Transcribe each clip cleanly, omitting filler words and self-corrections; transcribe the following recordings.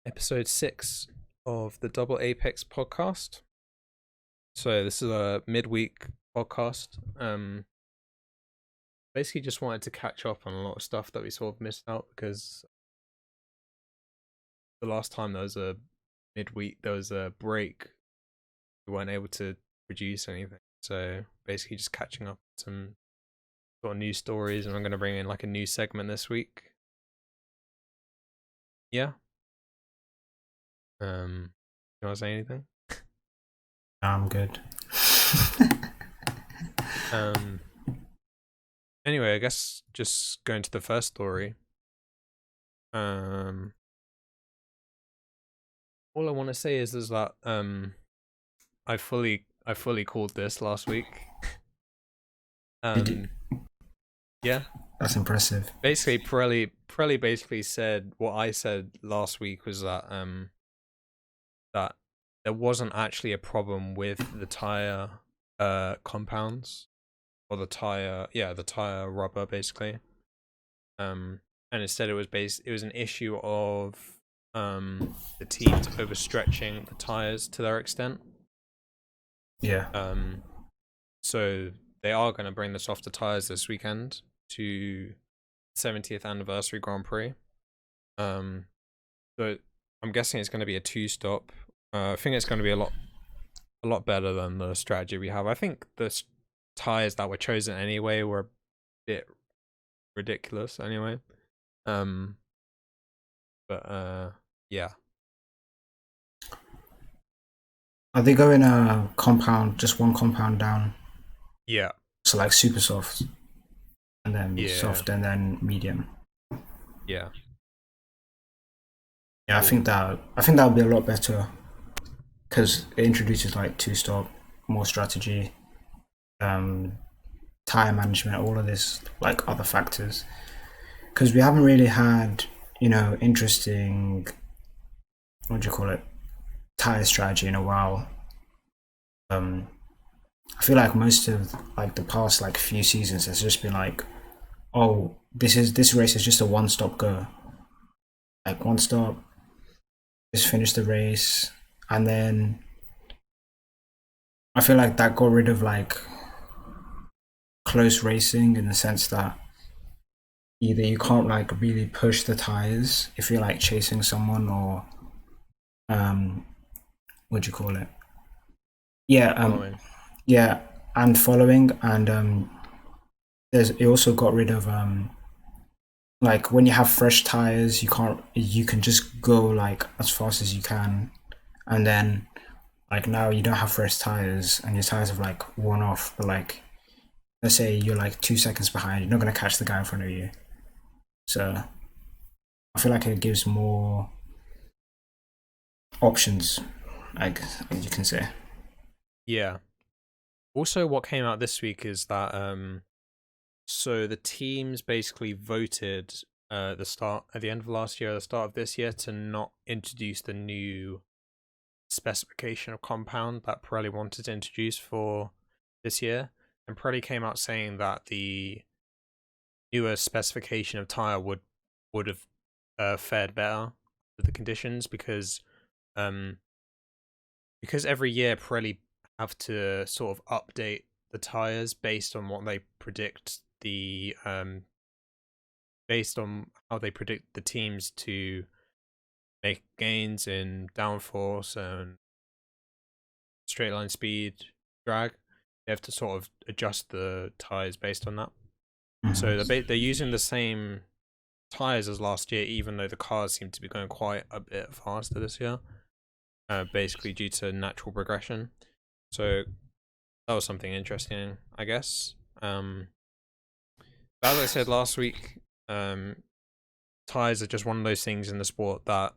Episode 6 of the Double Apex podcast. So this is a midweek podcast. Basically just wanted to catch up on a lot of stuff that we sort of missed out because the last time there was a break, we weren't able to produce anything. So basically just catching up on some sort of news stories, and I'm going to bring in like a new segment this week. Yeah. You want to say anything? I'm good. Um. Anyway, I guess just going to the first story. Um. All I want to say is that I fully called this last week. Did you? Yeah. That's impressive. Basically, Pirelli basically said what I said last week was that there wasn't actually a problem with the tire compounds, or the tire rubber basically. And instead it was an issue of the teams overstretching the tires to their extent. Yeah. So they are going to bring the softer tires this weekend to 70th anniversary Grand Prix. So I'm guessing it's going to be a two-stop. I think it's going to be a lot better than the strategy we have. I think the tires that were chosen anyway were a bit ridiculous anyway. But yeah. Are they going a compound, just one compound down? Yeah. So like super soft, and then Yeah. soft, and then medium. Yeah. Yeah, I think that would be a lot better because it introduces like two stop, more strategy, tire management, all of this like other factors. Because we haven't really had interesting, what do you call it, tire strategy in a while. I feel like most of like the past like few seasons has just been like, oh, this race is just a one stop go, like one stop, just finish the race, and then I feel like that got rid of like close racing in the sense that either you can't like really push the tires if you're like chasing someone or um what do you call it? Yeah, Following. yeah, and following, and there's it also got rid of like when you have fresh tires you can just go like as fast as you can, and then like now you don't have fresh tires and your tires have like worn off, but like let's say you're like 2 seconds behind, you're not going to catch the guy in front of you. So I feel like it gives more options, like you can say. Yeah. Also, what came out this week is that so the teams basically voted at the end of last year, at the start of this year, to not introduce the new specification of compound that Pirelli wanted to introduce for this year. And Pirelli came out saying that the newer specification of tire would have fared better with the conditions um because every year Pirelli have to sort of update the tires based on what they predict based on how they predict the teams to make gains in downforce and straight line speed, drag. They have to sort of adjust the tires based on that. So they're using the same tires as last year, even though the cars seem to be going quite a bit faster this year. Basically due to natural progression. So that was something interesting, I guess. But as I said last week, tires are just one of those things in the sport that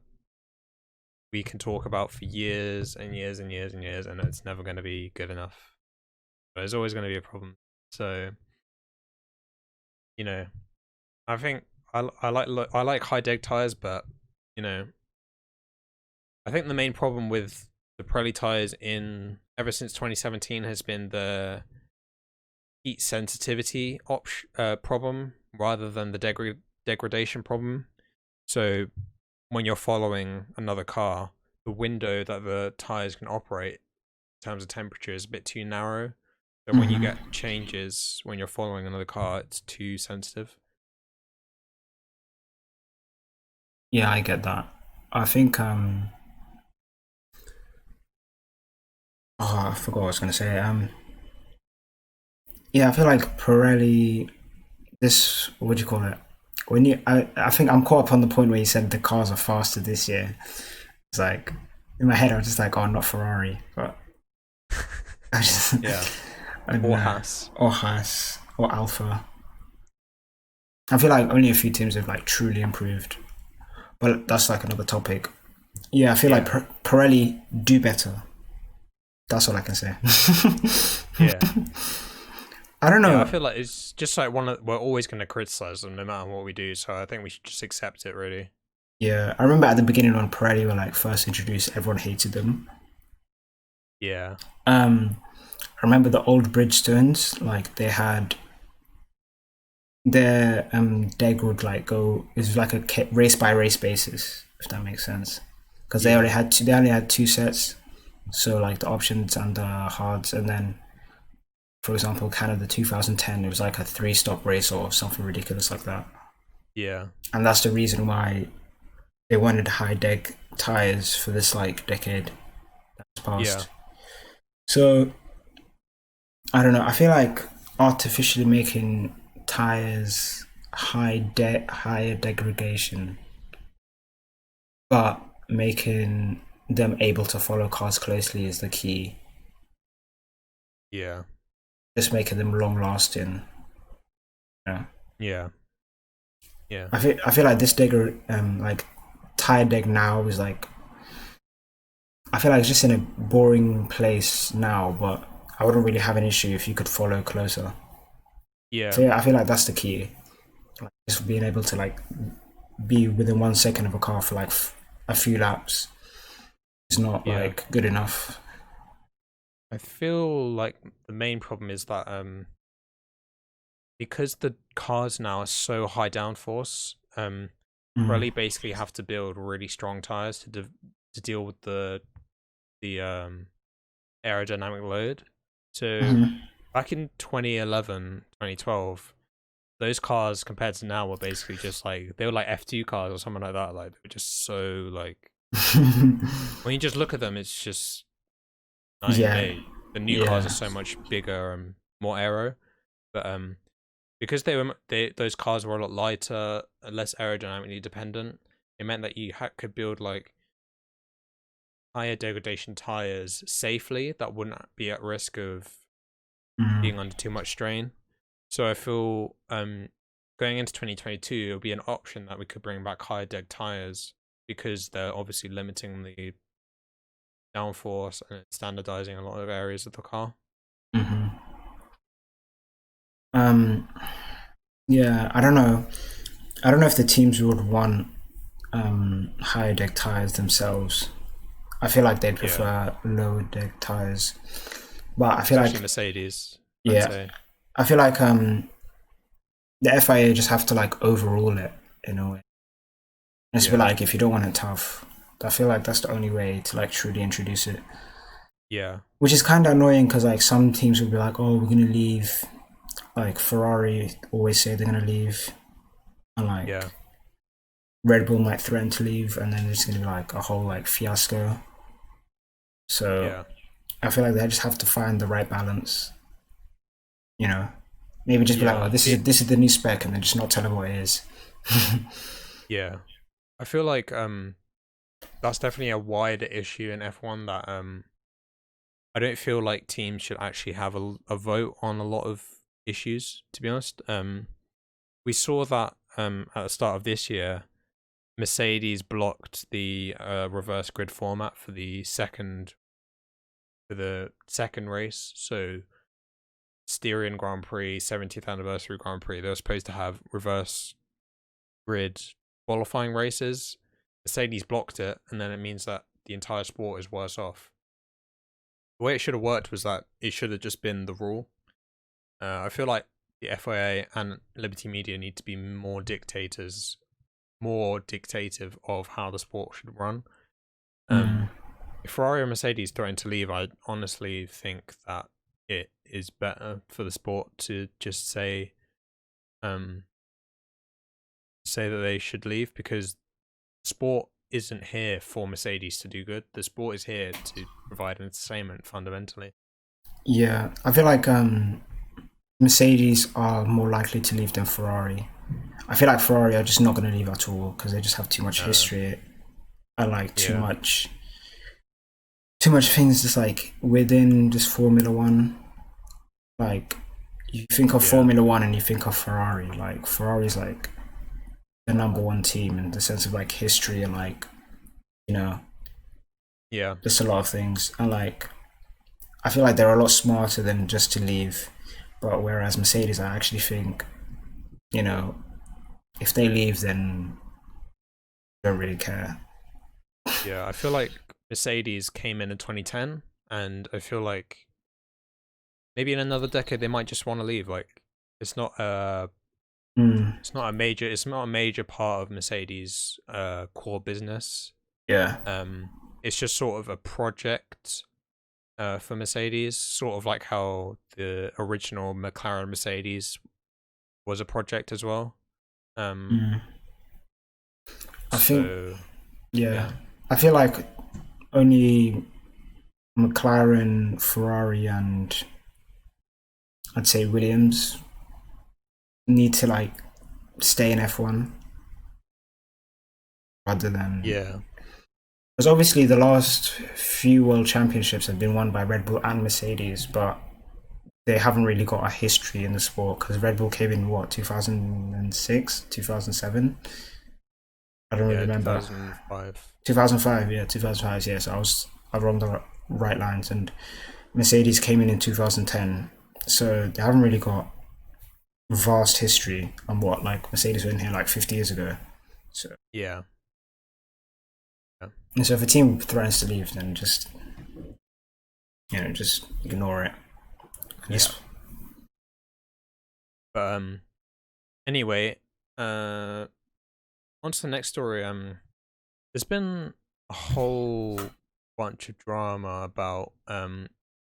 we can talk about for years and years and years and years, and it's never going to be good enough. There's always going to be a problem. So, I think I like high deg tires, but you know, I think the main problem with the Pirelli tires in ever since 2017 has been the heat sensitivity problem rather than the degradation problem. So when you're following another car, the window that the tires can operate in terms of temperature is a bit too narrow. So when you Hmm. get changes when you're following another car, it's too sensitive. Yeah, I get that. I think oh, I forgot what I was gonna say. Yeah, I feel like Pirelli. This what do you call it? When you, I think I'm caught up on the point where you said the cars are faster this year. It's like in my head, I was just like, oh, not Ferrari, but I just Yeah. I don't Or know, Haas. or Haas or Alpha. I feel like only a few teams have like truly improved, but that's like another topic. Yeah, I feel like Yeah. Pirelli do better. That's all I can say. Yeah. I don't Yeah, I know. feel like it's just like we're always going to criticize them no matter what we do, so I think we should just accept it really. Yeah, I remember at the beginning when Pirelli were like first introduced, everyone hated them. Yeah. I remember the old Bridgestones, like they had their deg would like go. It was like a race by race basis, if that makes sense, because Yeah. they only had two sets, so like the options and the hards, and then for example, Canada 2010, it was like a three-stop race or something ridiculous like that, Yeah. and that's the reason why they wanted high deg tires for this like decade that's Yeah. passed. So I don't know. I feel like artificially making tires higher degradation, but making them able to follow cars closely is the key. Yeah. Just making them long lasting. Yeah. Yeah. Yeah. I feel like this like tire deg now is like I feel like it's just in a boring place now, but I wouldn't really have an issue if you could follow closer. Yeah. So yeah, I feel like that's the key. Like, just being able to like be within 1 second of a car for like a few laps is not Yeah. like good enough. I feel like the main problem is that because the cars now are so high downforce, Mm. Pirelli basically have to build really strong tires to deal with the aerodynamic load. So Mm-hmm. back in 2011, 2012, those cars compared to now were basically just like they were like F2 cars or something like that. Like they were just so like when you just look at them, it's just night and Yeah, day. The new cars are yeah. so much bigger and more aero, but because those cars were a lot lighter, less aerodynamically dependent. It meant that you could build like higher degradation tires safely that wouldn't be at risk of Mm. being under too much strain. So I feel going into 2022, it'll be an option that we could bring back higher deg tires because they're obviously limiting the downforce and standardizing a lot of areas of the car. Mm-hmm. Um, yeah, I don't know. I don't know if the teams would want higher deck tires themselves. I feel like they'd Yeah, prefer lower deck tires, but I feel especially like Mercedes, I'd yeah, say. I feel like the FIA just have to like overrule it in a way. And just be Yeah, like, if you don't want it tough, I feel like that's the only way to like truly introduce it. yeah, Which is kind of annoying because like some teams will be like, oh, we're gonna leave. Like Ferrari always say they're gonna leave, and like yeah, Red Bull might threaten to leave, and then it's gonna be like a whole like fiasco. So yeah, I feel like they just have to find the right balance. You know, maybe just be like, oh, yeah. this is the new spec, and then just not tell them what it is. Yeah. I feel like that's definitely a wider issue in F1 that I don't feel like teams should actually have a vote on a lot of issues, to be honest. We saw that at the start of this year, Mercedes blocked the reverse grid format for the second race. So Styrian Grand Prix, 70th anniversary Grand Prix, they were supposed to have reverse grid qualifying races. Mercedes blocked it, and then it means that the entire sport is worse off. The way it should have worked was that it should have just been the rule. I feel like the FIA and Liberty Media need to be more dictators more dictative of how the sport should run. Mm. If Ferrari and Mercedes threaten to leave, I honestly think that it is better for the sport to just um, say that they should leave, because sport isn't here for Mercedes to do good. The sport is here to provide entertainment fundamentally. Yeah, I feel like Mercedes are more likely to leave than Ferrari. I feel like Ferrari are just not going to leave at all because they just have too much Uh, history and like yeah, too much things just like within just Formula One. Like you think of yeah, Formula One and you think of Ferrari. Like Ferrari's like the number one team in the sense of like history and like you know yeah, just a lot of things. And like I feel like they're a lot smarter than just to leave. But whereas Mercedes, I actually think you know if they leave, then they don't really care. yeah. I feel like Mercedes came in 2010, and I feel like maybe in another decade they might just want to leave. Like, it's not a Mm, it's not a major part of Mercedes' core business. yeah. Um, it's just sort of a project for Mercedes, sort of like how the original McLaren Mercedes was a project as well. Um, Mm. I think so yeah. yeah, I feel like only McLaren, Ferrari, and I'd say Williams need to like stay in F1 rather than yeah, because obviously the last few world championships have been won by Red Bull and Mercedes, but they haven't really got a history in the sport because Red Bull came in what 2006, 2007. I don't really yeah. remember. 2005. 2005, yeah, 2005. Yes, I was on the right lines, and Mercedes came in 2010, so they haven't really got vast history on what like Mercedes were in here like 50 years ago. So, Yeah, yeah, and so if a team threatens to leave, then just just ignore it. yeah. Just But anyway, on to the next story. There's been a whole bunch of drama about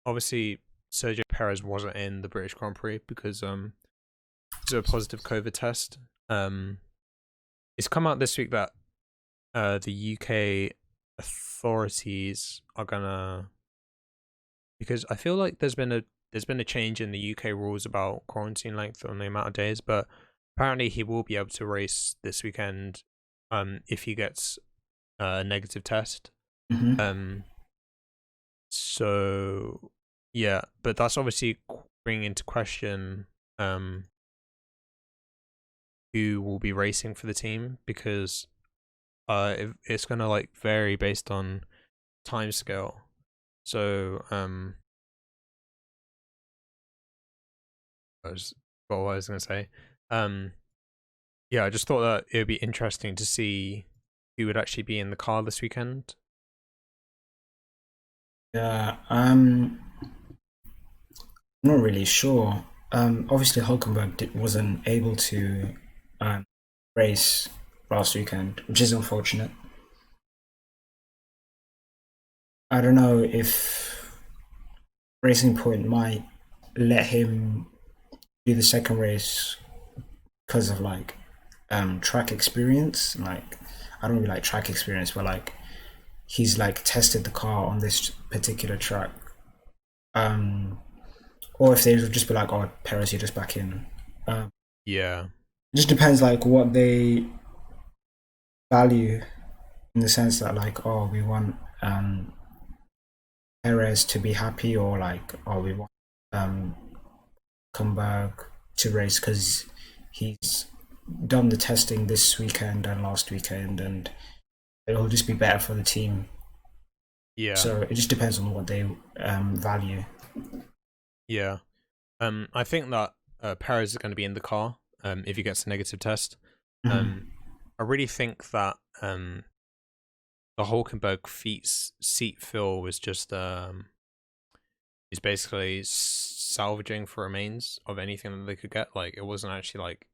obviously Sergio Perez wasn't in the British Grand Prix because of a positive COVID test. Um, it's come out this week that the UK authorities are gonna, because I feel like there's been a change in the UK rules about quarantine length on the amount of days, but apparently he will be able to race this weekend if he gets a negative test. mm-hmm. Um, so yeah, but that's obviously bringing into question um who will be racing for the team, because it's gonna like vary based on time scale. So I was what I was gonna say. Um, yeah, I just thought that it would be interesting to see who would actually be in the car this weekend. Yeah, I'm not really sure. Obviously Hulkenberg wasn't able to um, race last weekend, which is unfortunate. I don't know if Racing Point might let him do the second race because of like track experience. Like I don't really like track experience, but like he's like tested the car on this particular track. Um, or if they would just be like, "Oh, Perez, you're just back in." Um, Yeah, it just depends like what they value in the sense that like, oh, we want Perez to be happy, or like, oh, we want um Kumberg to race because he's done the testing this weekend and last weekend, and it'll just be better for the team. yeah, So it just depends on what they value. yeah. I think that Perez is going to be in the car if he gets a negative test. Um, Mm-hmm. I really think that the Hulkenberg seat fill was just is basically salvaging for remains of anything that they could get. Like, it wasn't actually like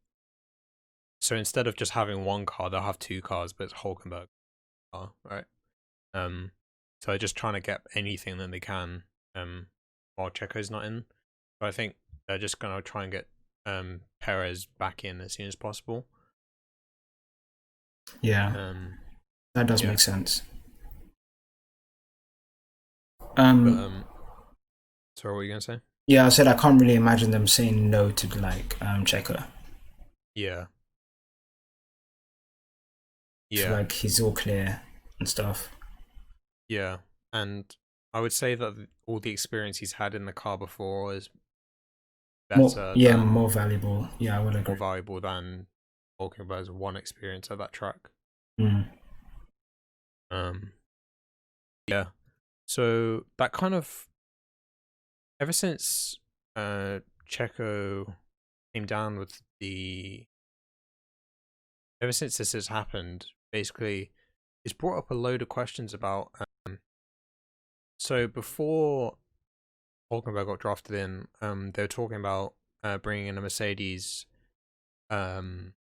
So instead of just having one car, they'll have two cars, but it's Hulkenberg car, right? Um, so they're just trying to get anything that they can, while Checo's not in. So I think they're just gonna try and get Perez back in as soon as possible. Yeah, Um, that does yeah, make sense. but Um, so what were you gonna say? yeah, I said I can't really imagine them saying no to like Checo. Yeah, Feel yeah, like he's all clear and stuff. yeah, and I would say that all the experience he's had in the car before is More, better yeah, than more valuable. Yeah, I will more agree. valuable than Hulkenberg's one experience at that track. Mm. Um, yeah. So that kind of ever since Checo came down with the ever since this has happened, basically, it's brought up a load of questions about. So before Hulkenberg got drafted in, they were talking about bringing in a Mercedes um,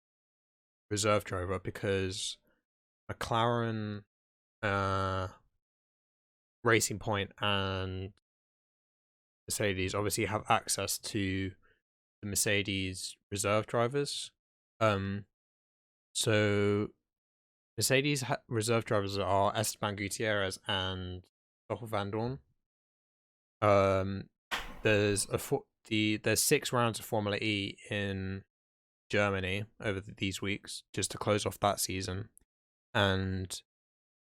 reserve driver because McLaren, uh, Racing Point, and Mercedes obviously have access to the Mercedes reserve drivers. Um, so Mercedes reserve drivers are Esteban Gutierrez and Stoffel Van Dorn. Um, there's 6 rounds of Formula E in Germany over these weeks just to close off that season, and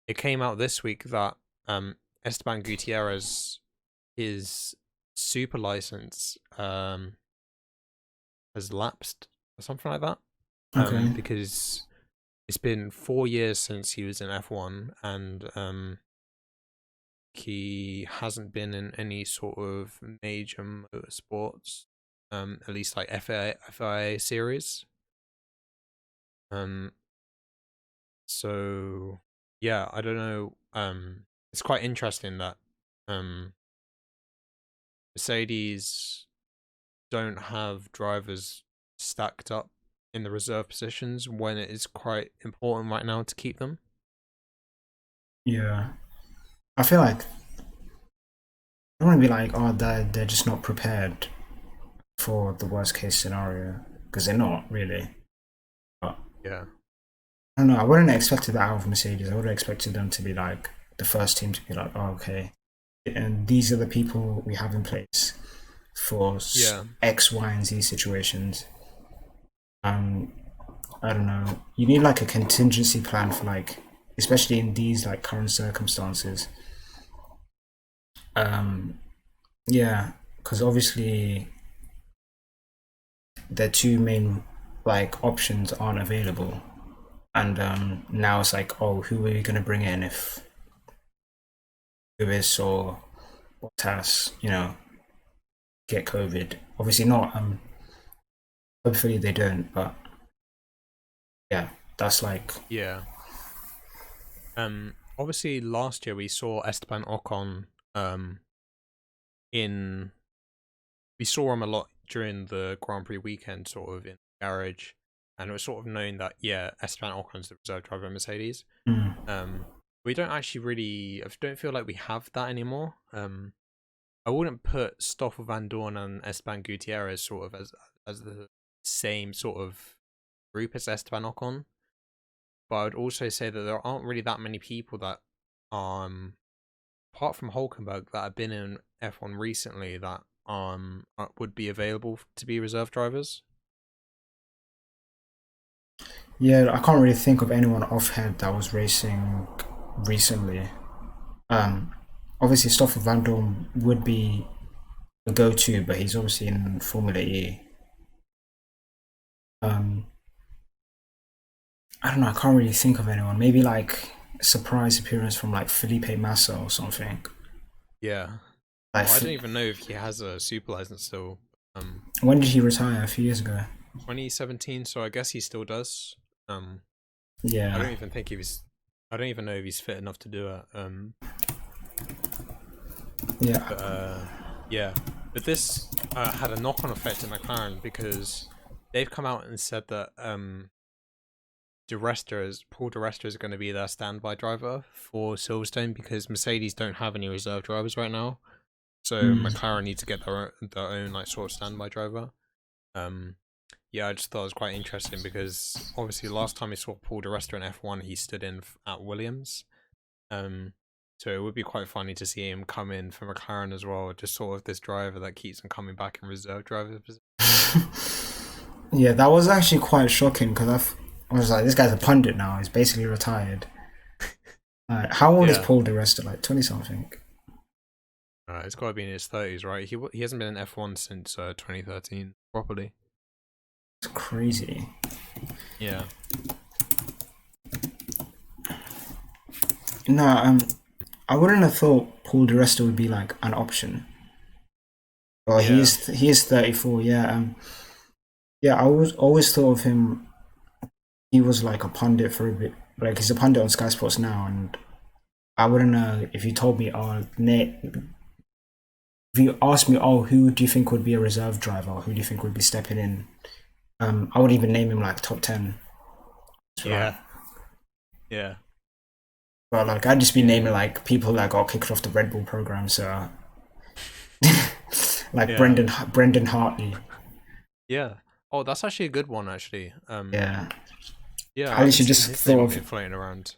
it came out this week that Esteban Gutierrez, his super license has lapsed or something like that. Okay. Because it's been 4 years since he was in F1, and he hasn't been in any sort of major motorsports, at least like FIA series. Um, so yeah, I don't know. It's quite interesting that um Mercedes don't have drivers stacked up in the reserve positions when it is quite important right now to keep them. Yeah, I feel like I don't want to be like, oh, they're just not prepared for the worst case scenario because they're not really. But Yeah, I don't know. I wouldn't have expected that out of Mercedes. I would have expected them to be like the first team to be like, oh, okay, and these are the people we have in place for yeah, X, Y, and Z situations. Um, I don't know. You need like a contingency plan for like, especially in these like current circumstances. Um, yeah, because obviously their two main like options aren't available, and now it's like, oh, who are we gonna bring in if Lewis or Bottas, get COVID? Obviously not. Hopefully they don't, but yeah, that's like, yeah. Obviously last year we saw Esteban Ocon in we saw him a lot during the Grand Prix weekend, sort of in the garage, and it was sort of known that yeah, Esteban Ocon's the reserve driver of Mercedes. mm, Um, we don't actually really, I don't feel like we have that anymore. I wouldn't put Stoffel Van Dorn and Esteban Gutierrez sort of as the same sort of group as Esteban Ocon, but I would also say that there aren't really that many people that apart from Hulkenberg that have been in F1 recently that would be available to be reserve drivers. yeah, I can't really think of anyone offhand that was racing recently. Um, Obviously Stoffel Van Dorn would be a go-to, but he's obviously in Formula E. Um, I don't know. I can't really think of anyone. Maybe like a surprise appearance from like Felipe Massa or something. Yeah. Like, Well, I don't even know if he has a super license still. when did he retire? A few years ago. 2017, so I guess he still does. I Yeah, don't even think he was. I don't even know if he's fit enough to do it. yeah, But yeah. But this had a knock-on effect in McLaren because they've come out and said that Paul Di Resta is going to be their standby driver for Silverstone because Mercedes don't have any reserve drivers right now. So Mm. McLaren need to get their own like sort of standby driver. Um, yeah, I just thought it was quite interesting because obviously last time we saw Paul Di Resta in F1, he stood in at Williams. So it would be quite funny to see him come in for McLaren as well, just sort of this driver that keeps him coming back in reserve driver position. Yeah, that was actually quite shocking because I was like, this guy's a pundit now. He's basically retired. How old is Yeah, Paul Di Resta? Like 20 something. it's got to be in his 30s, right? He hasn't been in F1 since 2013 properly. It's crazy. Yeah, No, I wouldn't have thought Paul Di Resta would be like an option. Well, yeah, he is 34. Yeah, yeah. I was always thought of him. He was like a pundit for a bit. Like he's a pundit on Sky Sports now, and I wouldn't know if you told me, oh, Nate, if you asked me, oh, who do you think would be a reserve driver? Who do you think would be stepping in? I would even name him like top 10. Right. yeah, yeah, But like I'd just be yeah, naming like people that got kicked off the Red Bull program. So like yeah, Brendan Hartley. yeah. Oh, that's actually a good one, actually. Yeah. Yeah, I I haven't literally seen just his name thought being of, floating around.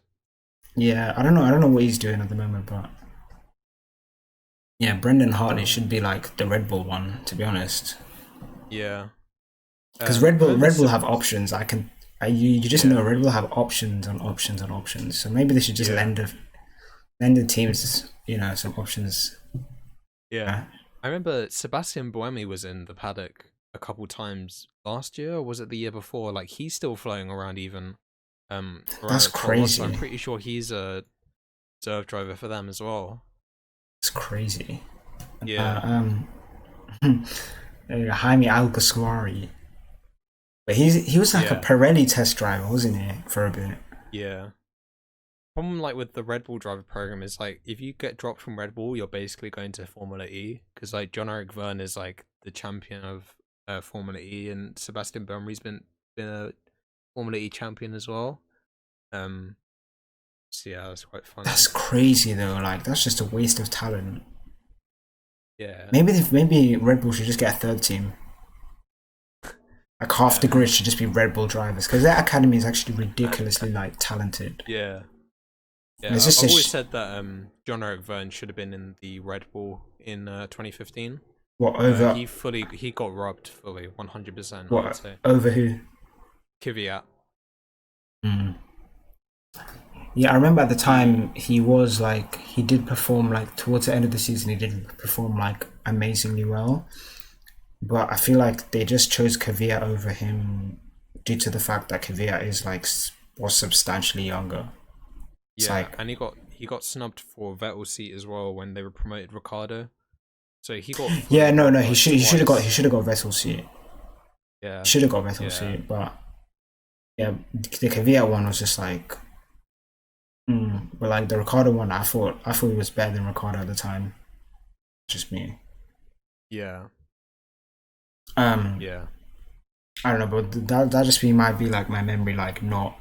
yeah, I don't know what he's doing at the moment, but yeah, Brendan Hartley should be like the Red Bull one, to be honest. Yeah. Because I remember Red Bull have options. You just know yeah, Red Bull have options on options on options. So maybe they should just yeah, lend the teams, some options. yeah. Uh, I remember Sebastian Buemi was in the paddock a couple times last year, or was it the year before? Like he's still floating around even around that's at Toro Rosso. I'm crazy. pretty sure he's a reserve driver for them as well. It's crazy. Yeah, Jaime Alguersuari. But he was like a yeah, Pirelli test driver, wasn't he, for a bit? yeah. Problem like with the Red Bull driver program is like if you get dropped from Red Bull, you're basically going to Formula E because like John Eric Verne is like the champion of Formula E, and Sebastian Buemi's been a Formula E champion as well. Um, so yeah, that's quite That's funny. crazy though. Like that's just a waste of talent. Yeah, Maybe Red Bull should just get a third team. Like half yeah, the grid should just be Red Bull drivers because their academy is actually ridiculously like talented. yeah, And it's yeah. just I've always said that John Eric Verne should have been in the Red Bull in 2015. what over He got robbed fully, 100%. I would what say over who? Kvyat. Mm. Yeah, I remember at the He time he was like he did perform like towards the end of the season he did perform like amazingly well, but I feel like they just chose Kvyat over him due to the fact that Kvyat is like was substantially younger. It's Yeah, like and he got snubbed for Vettel's seat as well when they were promoted Ricardo. So he got fully yeah, no, robbed he like he twice. should have got Vettel's seat. He Yeah, should have got Vettel's yeah, seat, but yeah, the Kvyat one was just like, but like the Ricardo one, I thought he was better than Ricardo at the time. Just me. yeah, Um, yeah, I don't know, but that just might be like my memory, like not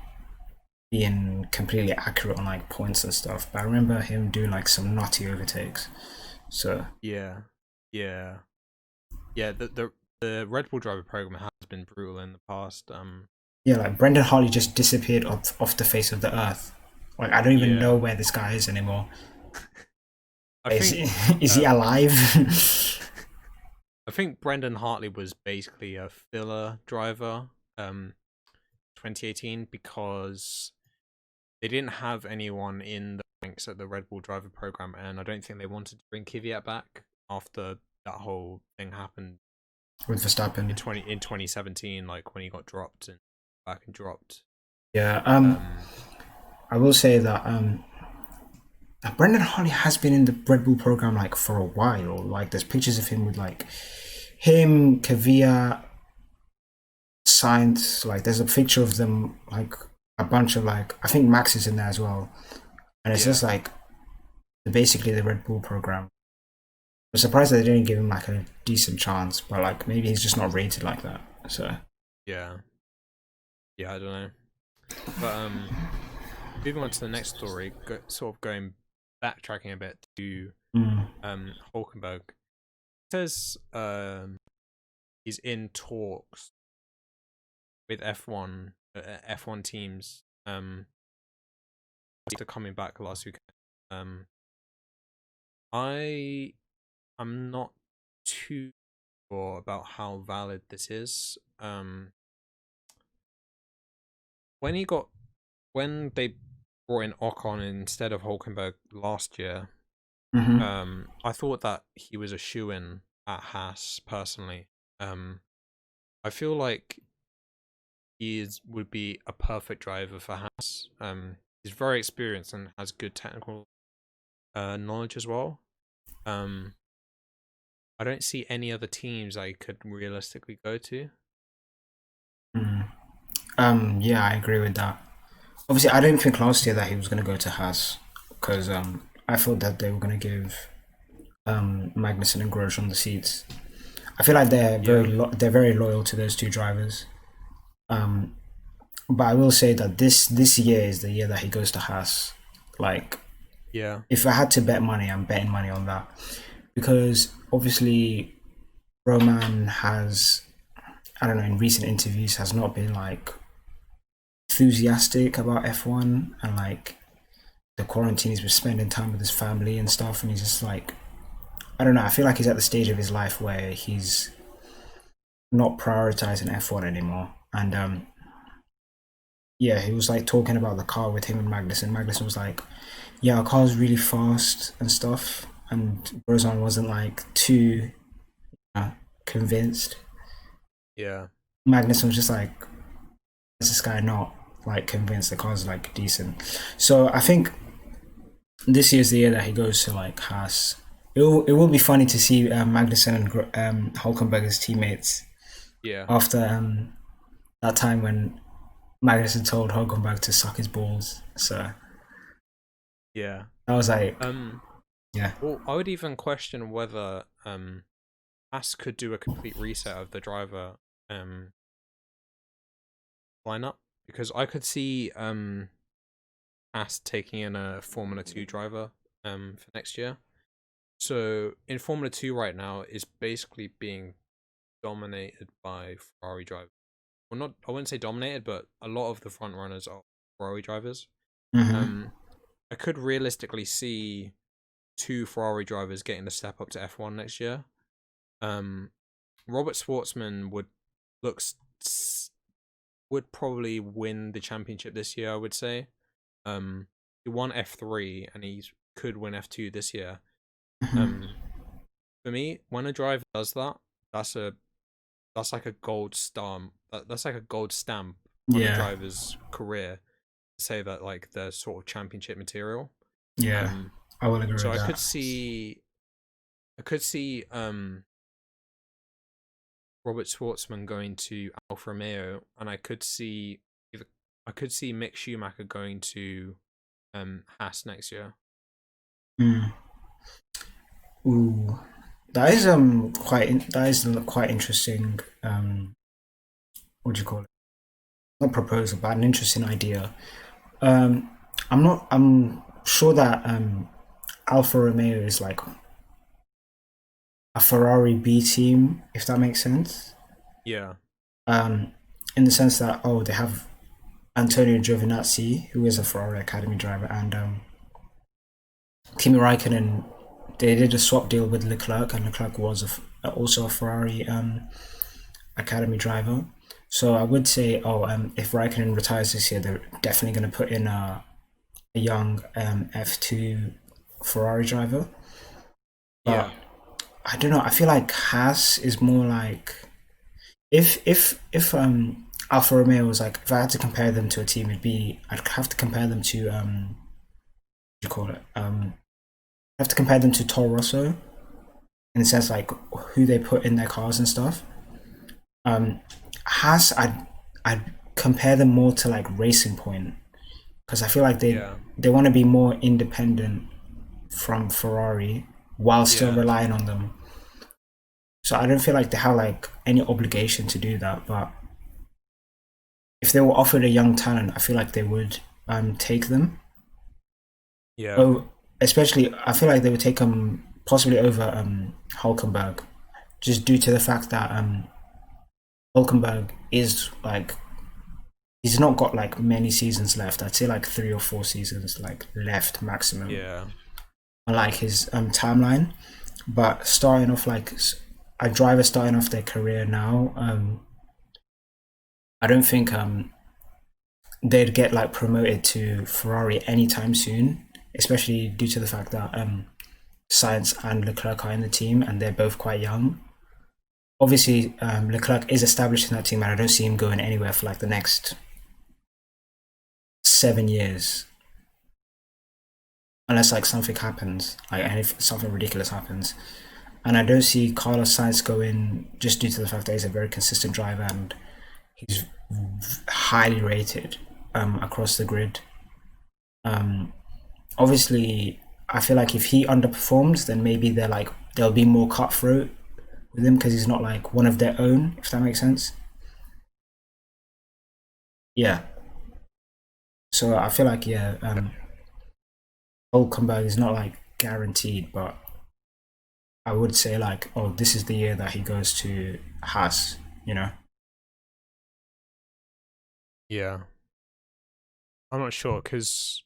being completely accurate on like points and stuff. But I remember him doing like some nutty overtakes. So yeah, yeah, yeah. The Red Bull driver program has been brutal in the past. yeah, like Brendan Hartley just disappeared off the face of the earth. Like I don't even know Yeah, where this guy is anymore. I Is think he, is he um alive? I think Brendan Hartley was basically a filler driver 2018 because they didn't have anyone in the ranks at the Red Bull driver program, and I don't think they wanted to bring Kvyat back after that whole thing happened With in Verstappen. 2017, like when he got dropped and back and dropped. Yeah. Um, I will say that Brendan Hartley has been in the Red Bull program like for a while. Like there's pictures of him with like him, Kavia, Sainz. Like there's a picture of them like a bunch of like I think Max is in there as well, and it's just yeah, like basically the Red Bull program. I'm surprised they didn't give him like a decent chance, but like maybe he's just not rated like that. So yeah, yeah. I don't know. But moving on to the next story, sort of going backtracking a bit to Mm. Hulkenberg. It says he's in talks with F1 teams after coming back last week. Um, I am not too sure about how valid this is. When he got when they brought in Ocon instead of Hulkenberg last year, Mm-hmm. I thought that he was a shoe-in at Haas personally. Um, I feel like would be a perfect driver for Haas. He's very experienced and has good technical knowledge as well. Um, I don't see any other teams I could realistically go to. Mm. Yeah, I agree with that. Obviously, I didn't think last year that he was going to go to Haas because I thought that they were going to give Magnussen and Grosjean the seats. I feel like Yeah, they're very loyal to those two drivers. But I will say that this year is the year that he goes to Haas. Like, yeah, if I had to bet money, I'm betting money on that because obviously Roman has, I don't know, in recent interviews has not been like enthusiastic about F1 and like the quarantine he's been spending time with his family and stuff, and he's just like, I don't know, I feel like he's at the stage of his life where he's not prioritizing F1 anymore. And yeah, he was like talking about the car with him and Magnussen. Magnussen was like, yeah, our car's really fast and stuff. And Brozan wasn't like too uh, convinced. yeah, Magnussen was just like, is this guy not like convinced the car's like decent? So I think this year's the year that he goes to like Haas. It will be funny to see Magnussen and Hulkenberg's teammates yeah, after that time when Magnussen told Hulkenberg to suck his balls. So yeah. I was like, Um, yeah. well, I would even question whether Haas could do a complete reset of the driver lineup because I could see Haas taking in a Formula 2 driver for next year. So in Formula 2 right now is basically being dominated by Ferrari drivers. Well, not I wouldn't say dominated, but a lot of the front runners are Ferrari drivers. Mm-hmm. Um, I could realistically see two Ferrari drivers getting the step up to F1 next year. Um, Robert Schwartzman looks would probably win the championship this year. I would say. He won F3 and he could win F2 this year. Mm-hmm. Um, for me, when a driver does that, that's a that's like a gold stamp. That's like a gold stamp on a Yeah. driver's career. To say that like they're sort of championship material. Yeah. Um, I will agree so with that. I could see Robert Schwartzman going to Alfa Romeo, and I could see Mick Schumacher going to Haas next year. Mm. Ooh. That is quite interesting. What do you call it? Not proposal, but an interesting idea. Um, I'm sure that Alfa Romeo is like a Ferrari B team, if that makes sense. Yeah, Um, in the sense that they have Antonio Giovinazzi, who is a Ferrari Academy driver, and Kimi Raikkonen. They did a swap deal with Leclerc, and Leclerc was also a Ferrari Academy driver. So I would say, if Raikkonen retires this year, they're definitely going to put in a young F2 Ferrari driver. But yeah, I don't know. I feel like Haas is more like if Alfa Romeo was like, if I had to compare them to a team, I'd have to compare them to what do you call it? I have to compare them to Toro Rosso in the sense like who they put in their cars and stuff. Haas, I'd compare them more to like Racing Point because I feel like yeah, they want to be more independent from Ferrari while still yeah. relying on them. So I don't feel like they have like any obligation to do that. But if they were offered a young talent, I feel like they would take them. Yeah. Oh, especially I feel like they would take him possibly over Hulkenberg, just due to the fact that Hulkenberg is like he's not got like many seasons left. I'd say like 3 or 4 seasons like left maximum. Yeah. I like his timeline, but starting off like a driver starting off their career now, I don't think they'd get like promoted to Ferrari anytime soon, especially due to the fact that Sainz and Leclerc are in the team and they're both quite young. Obviously, Leclerc is established in that team, and I don't see him going anywhere for like the next 7 years, unless like something happens, like and if something ridiculous happens. And I don't see Carlos Sainz going just due to the fact that he's a very consistent driver and he's highly rated across the grid. Obviously, I feel like if he underperforms, then maybe they'll be more cutthroat with him because he's not like one of their own, if that makes sense. Yeah. So I feel like yeah, Hulkenberg is not like guaranteed, but I would say like, oh, this is the year that he goes to Haas, you know. Yeah. I'm not sure because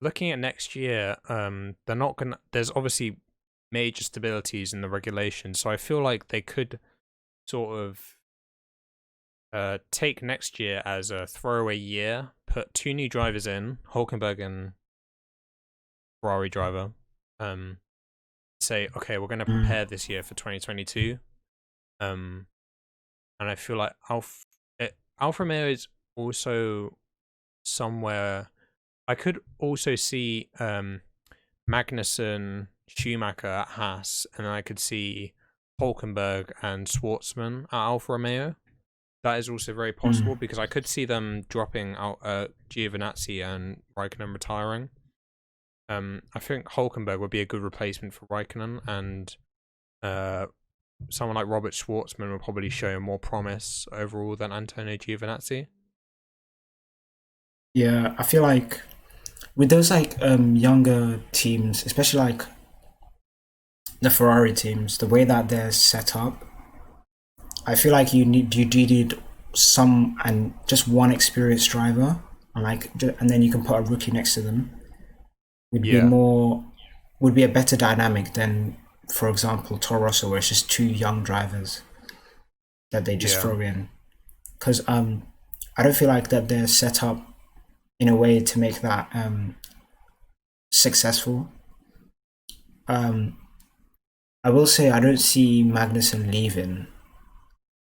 looking at next year, they're not gonna. There's obviously major stabilities in the regulations, so I feel like they could sort of take next year as a throwaway year, put 2 new drivers in, Hulkenberg and Ferrari driver, say, okay, we're going to Mm. prepare this year for 2022. And I feel like Alfa Romeo is also somewhere I could also see Magnussen, Schumacher at Haas, and I could see Hulkenberg and Schwartzman at Alfa Romeo. That is also very possible Mm. because I could see them dropping out Giovinazzi and Raikkonen retiring. I think Hulkenberg would be a good replacement for Raikkonen, and someone like Robert Schwartzman will probably show more promise overall than Antonio Giovinazzi. Yeah, I feel like with those like younger teams, especially like the Ferrari teams, the way that they're set up, I feel like you do need some and just one experienced driver, and like and then you can put a rookie next to them. Would be Yeah, more would be a better dynamic than, for example, Toro Rosso, where it's just 2 young drivers that they just yeah, throw in. Because I don't feel like that they're set up in a way to make that successful. Um, I will say I don't see Magnussen leaving,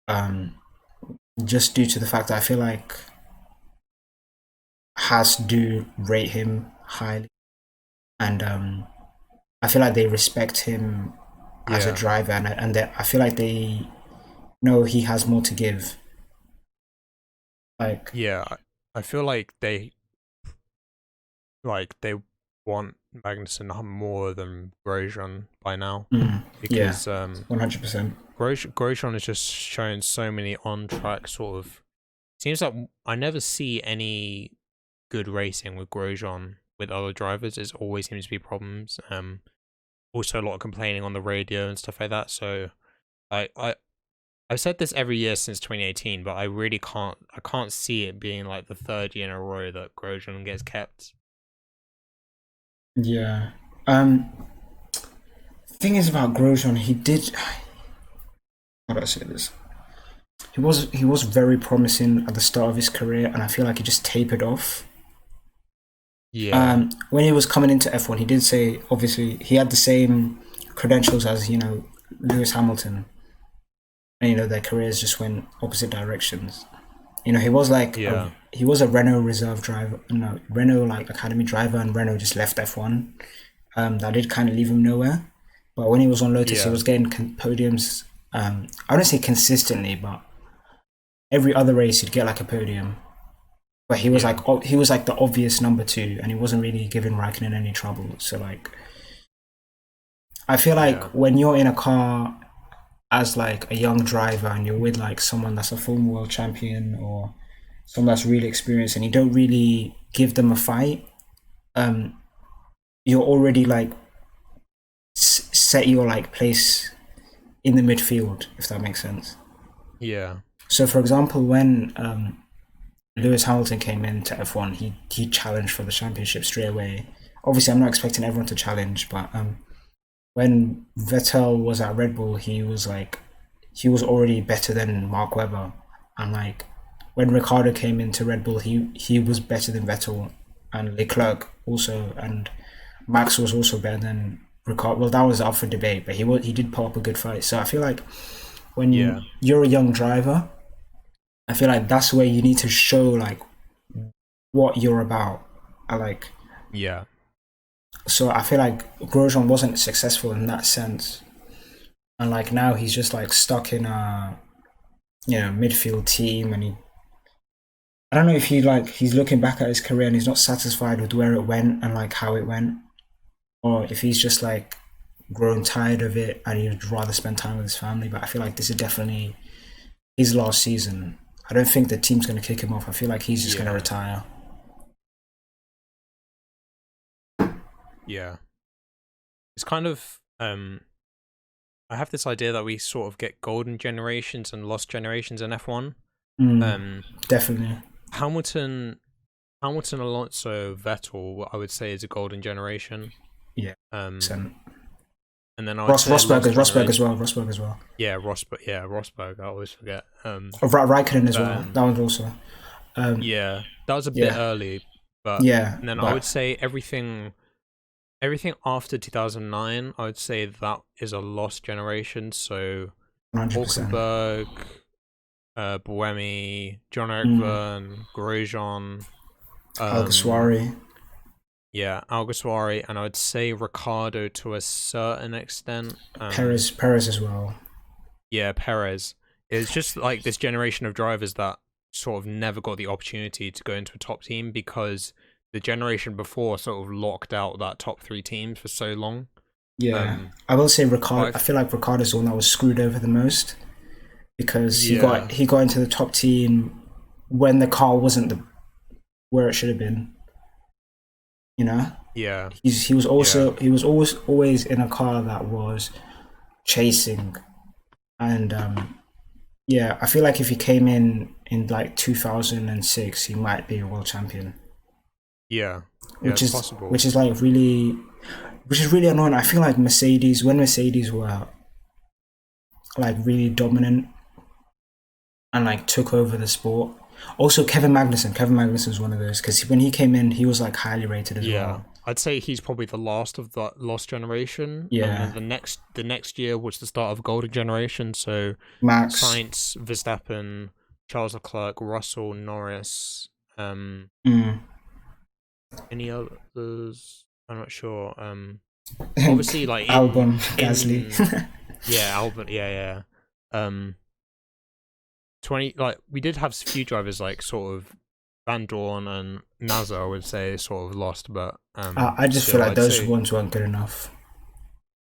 um, just due to the fact that I feel like Haas do rate him highly, and I feel like they respect him as a yeah, driver, and I feel like they know he has more to give. Like, yeah. I feel like they want Magnussen more than Grosjean by now yeah, because 100%. Grosjean has just shown so many on track sort of. Seems like I never see any good racing with Grosjean with other drivers. It always seems to be problems. Also a lot of complaining on the radio and stuff like that. So I I've said this every year since 2018, but I really can't see it being like the third year in a row that Grosjean gets kept. Yeah. Thing is about Grosjean, he did. How do I say this? He was very promising at the start of his career, and I feel like he just tapered off. Yeah, When he was coming into F1, he did say obviously he had the same credentials as Lewis Hamilton, and their careers just went opposite directions. He was like yeah, he was a Renault reserve driver, no Renault like academy driver, and Renault just left F1. That did kind of leave him nowhere. But when he was on Lotus, he yeah, was getting podiums. I don't say consistently, but every other race he'd get like a podium. But yeah, he was like the obvious number two, and he wasn't really giving Raikkonen any trouble. So like, I feel like yeah, when you're in a car as like a young driver and you're with like someone that's a former world champion or someone that's really experienced and you don't really give them a fight, um, you're already like set your like place in the midfield, if that makes sense. Yeah. So, for example, when Lewis Hamilton came into F1, he challenged for the championship straight away. Obviously, I'm not expecting everyone to challenge, but when Vettel was at Red Bull, he was already better than Mark Webber, and like when Ricardo came into Red Bull, he was better than Vettel and Leclerc also, and Max was also better than Ricardo. Well, that was up for debate, but he did put up a good fight. So I feel like Yeah. when you're a young driver, I feel like that's where you need to show like what you're about. I like Yeah. so I feel like Grosjean wasn't successful in that sense, and like now he's just like stuck in a midfield team, and I don't know if he's looking back at his career and he's not satisfied with where it went and like how it went, or if he's just like grown tired of it and he'd rather spend time with his family. But I feel like this is definitely his last season. I don't think the team's going to kick him off. I feel like he's just going to Yeah. retire. Yeah. It's kind of I have this idea that we sort of get golden generations and lost generations in F1. Definitely. Hamilton, Alonso, Vettel, I would say is a golden generation. Yeah. And then I would say Rosberg as well. Rosberg as well. Yeah, Rosberg. I always forget. Raikkonen as well. That one's also. Yeah, that was a bit early, but yeah. And then I would say everything after 2009, I would say that is a lost generation. So 100%. Hulkenberg, Buemi, John-Eric Verne, Grosjean, Alguersuari. Yeah, Alguersuari, and I would say Ricardo to a certain extent. Perez as well. Yeah, Perez. It's just like this generation of drivers that sort of never got the opportunity to go into a top team because the generation before sort of locked out that top three teams for so long. Yeah, I will say Ricardo. I feel like Ricardo's the one that was screwed over the most because he got into the top team when the car wasn't where it should have been. You know. Yeah. He was always in a car that was chasing, and I feel like if he came in like 2006, he might be a world champion. Yeah, which is possible. Which is really annoying. I feel like when Mercedes were like really dominant and like took over the sport. Also, Kevin Magnussen was one of those because when he came in, he was like highly rated as well. I'd say he's probably the last of the lost generation. Yeah. And then the next year was the start of golden generation. So Max, Sainz, Verstappen, Charles Leclerc, Russell, Norris. Any others? I'm not sure. Obviously, like Albon, Gasly. Albon. Yeah. 20. Like we did have a few drivers like sort of Van Dorn and Nasser, I would say, sort of lost, but I just feel like those ones weren't good enough,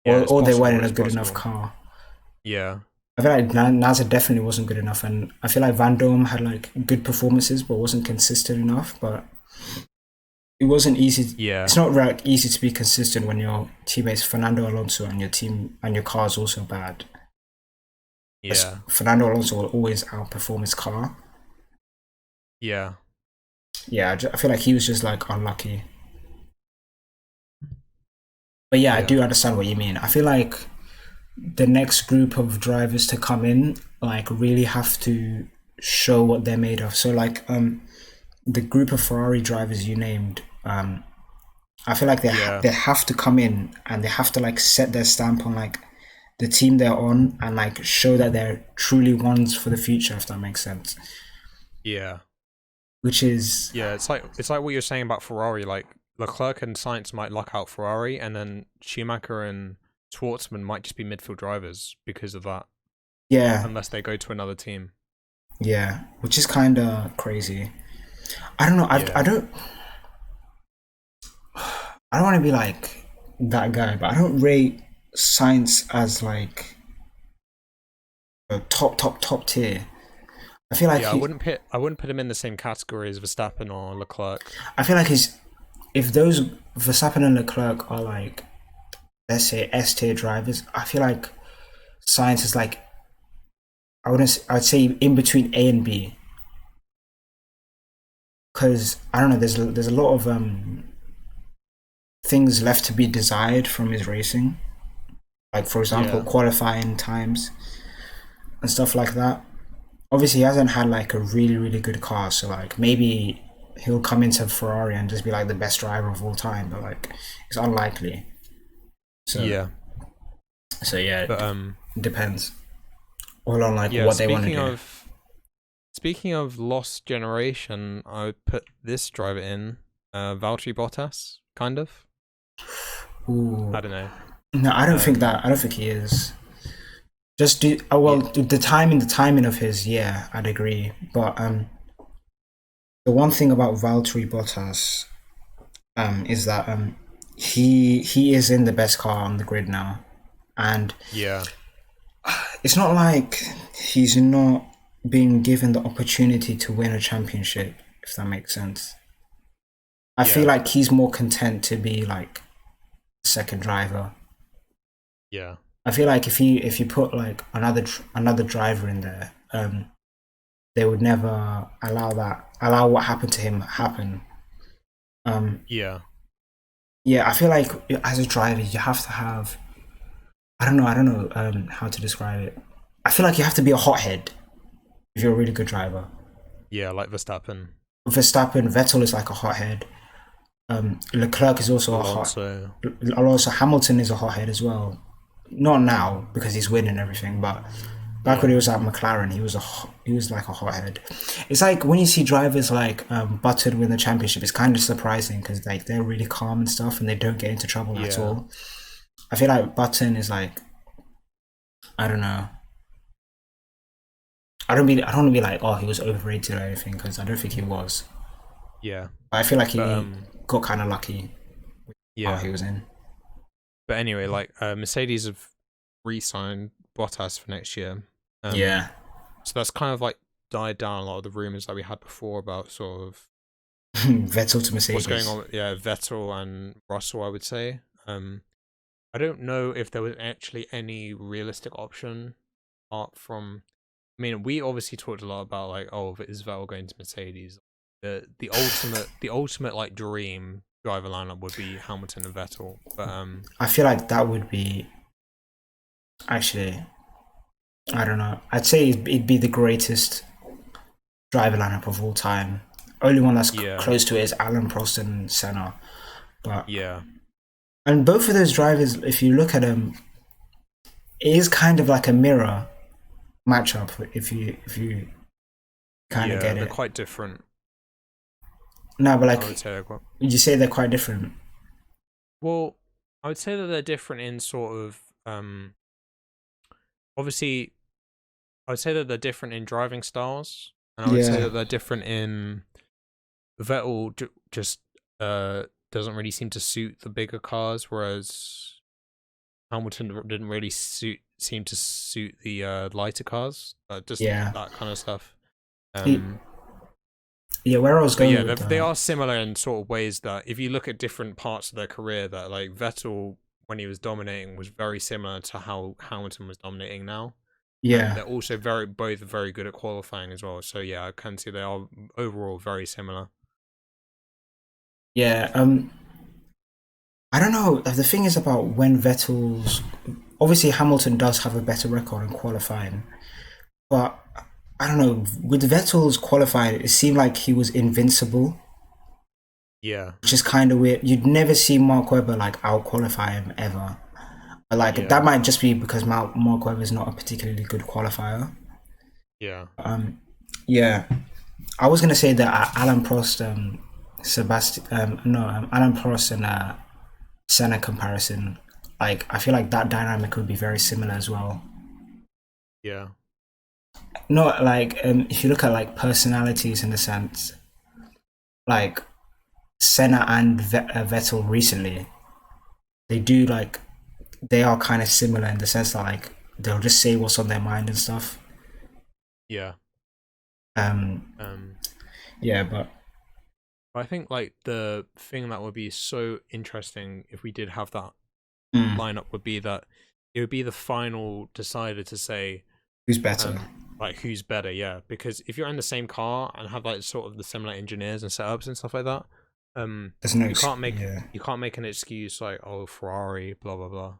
or they weren't in a good enough car. Yeah, I feel like Nasser definitely wasn't good enough, and I feel like Van Dorn had like good performances, but wasn't consistent enough. But it wasn't easy. It's not like easy to be consistent when your teammates Fernando Alonso and your team and your car is also bad. Yeah, Fernando Alonso will always outperform his car. Yeah. Yeah, I feel like he was just like unlucky. But yeah, I do understand what you mean. I feel like the next group of drivers to come in like really have to show what they're made of. So like the group of Ferrari drivers you named, I feel like they have to come in and they have to like set their stamp on like the team they're on and like show that they're truly ones for the future, if that makes sense. Yeah. Which is it's like what you're saying about Ferrari. Like Leclerc and Sainz might luck out Ferrari, and then Schumacher and Schwartzman might just be midfield drivers because of that. Yeah. Unless they go to another team. Yeah, which is kind of crazy. I don't know. I don't want to be like that guy, but I don't rate Sainz as like top tier. I feel like Yeah, I wouldn't put him in the same category as Verstappen or Leclerc. I feel like he's if those Verstappen and Leclerc are like, let's say, S tier drivers, I feel like Science is like, I'd say in between A and B, because I don't know. There's a lot of things left to be desired from his racing, like for example Yeah, qualifying times and stuff like that. Obviously, he hasn't had like a really good car, so like maybe he'll come into Ferrari and just be like the best driver of all time, but like it's unlikely. So yeah, yeah, but it depends all on like yeah. what they want to Speaking do. of speaking of lost generation, I would put this driver in, Valtteri Bottas, kind of. Ooh, I don't know. no, I don't think Um, that. I don't think he is. Just do well. yeah, The timing of his, yeah, I'd agree. But the one thing about Valtteri Bottas is that he is in the best car on the grid now, and yeah, it's not like he's not being given the opportunity to win a championship, if that makes sense. I feel yeah, like he's more content to be like second driver. yeah, I feel like if you put like another driver in there, they would never allow what happened to him happen. Um, yeah, yeah, I feel like as a driver, you have to have. I don't know how to describe it. I feel like you have to be a hothead if you're a really good driver. yeah. Like Verstappen, Verstappen, Vettel is like a hothead. Leclerc is also a hot. Alonso. Also, Hamilton is a hothead as well. Not now because he's winning everything, but back when Yeah, he was at McLaren, he was like a hothead. It's like when you see drivers like Button win the championship, it's kind of surprising because like they're really calm and stuff, and they don't get into trouble at yeah, all. I feel like Button is like, I don't know. I don't want to be like, oh, he was overrated or anything, because I don't think he was. yeah. But I feel like But he got kind of lucky how yeah. he was in. But anyway, like Mercedes have re-signed Bottas for next year. Um, Yeah, so that's kind of like died down a lot of the rumors that we had before about sort of Vettel to what's going Mercedes. on with, yeah, Vettel and Russell, I would say. I don't know if there was actually any realistic option apart from. I mean, we obviously talked a lot about like, oh, is Vettel going to Mercedes? The ultimate like dream driver lineup would be Hamilton and Vettel, but I feel like that would be actually. I don't know. I'd say it'd be the greatest driver lineup of all time. Only one that's yeah, close to it is Alan Prost and Senna. But yeah, and both of those drivers, if you look at them, it is kind of like a mirror matchup. If you kind of yeah, get they're it. quite different. No, but I would like say they're quite, you say they're quite different. well, I would say that they're different in sort of obviously I would say that they're different in driving styles, and I would say Yeah, that they're different in Vettel just doesn't really seem to suit the bigger cars, whereas Hamilton didn't really seem to suit the lighter cars, just yeah, that kind of stuff. He- Um, yeah. Where I was but going yeah, with they are similar in sort of ways that if you look at different parts of their career, that like Vettel when he was dominating was very similar to how Hamilton was dominating now. And yeah, they're also both very good at qualifying as well. So yeah, I can see they are overall very similar. yeah. I don't know. The thing is about when Vettel's obviously Hamilton does have a better record in qualifying, but I don't know. With Vettel's qualifying, it seemed like he was invincible, Yeah, which is kind of weird. You'd never see Mark Webber like out qualify him ever. But like that yeah, might just be because Mark Webber is not a particularly good qualifier. yeah, Yeah, I was gonna say that Alan Prost, Alan Prost and Senna comparison. Like I feel like that dynamic would be very similar as well. yeah, Not like if you look at like personalities in a sense, like Senna and Vettel recently, they do like they are kind of similar in the sense that like they'll just say what's on their mind and stuff. Yeah. Um, Um, yeah, but I think like the thing that would be so interesting if we did have that mm, lineup would be that it would be the final decider to say, who's better? um, like who's better. Yeah, because if you're in the same car and have like sort of the similar engineers and setups and stuff like that, There's no, you can't make yeah, an excuse like, oh, Ferrari, blah blah blah.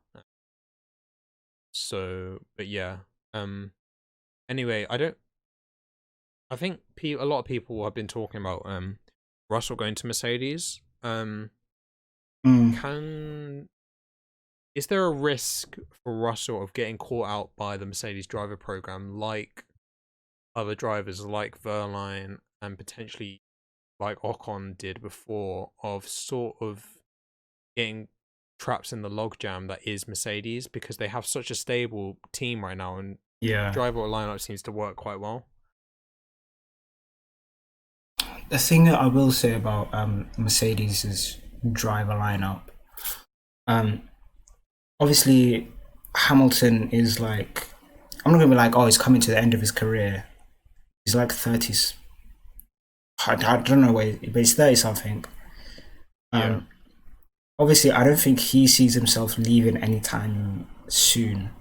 So, but yeah. Anyway, I think a lot of people have been talking about Russell going to Mercedes. mm, Can Is there a risk for Russell of getting caught out by the Mercedes driver program, like other drivers like Verline and potentially like Ocon did before, of sort of getting traps in the logjam that is Mercedes, because they have such a stable team right now and yeah. driver lineup seems to work quite well. The thing that I will say about Mercedes' driver lineup, um, obviously Hamilton is like, I'm not gonna be like, oh, he's coming to the end of his career. He's like 30s. I don't know where, but he's 30 something. Yeah. Um, obviously, I don't think he sees himself leaving anytime soon.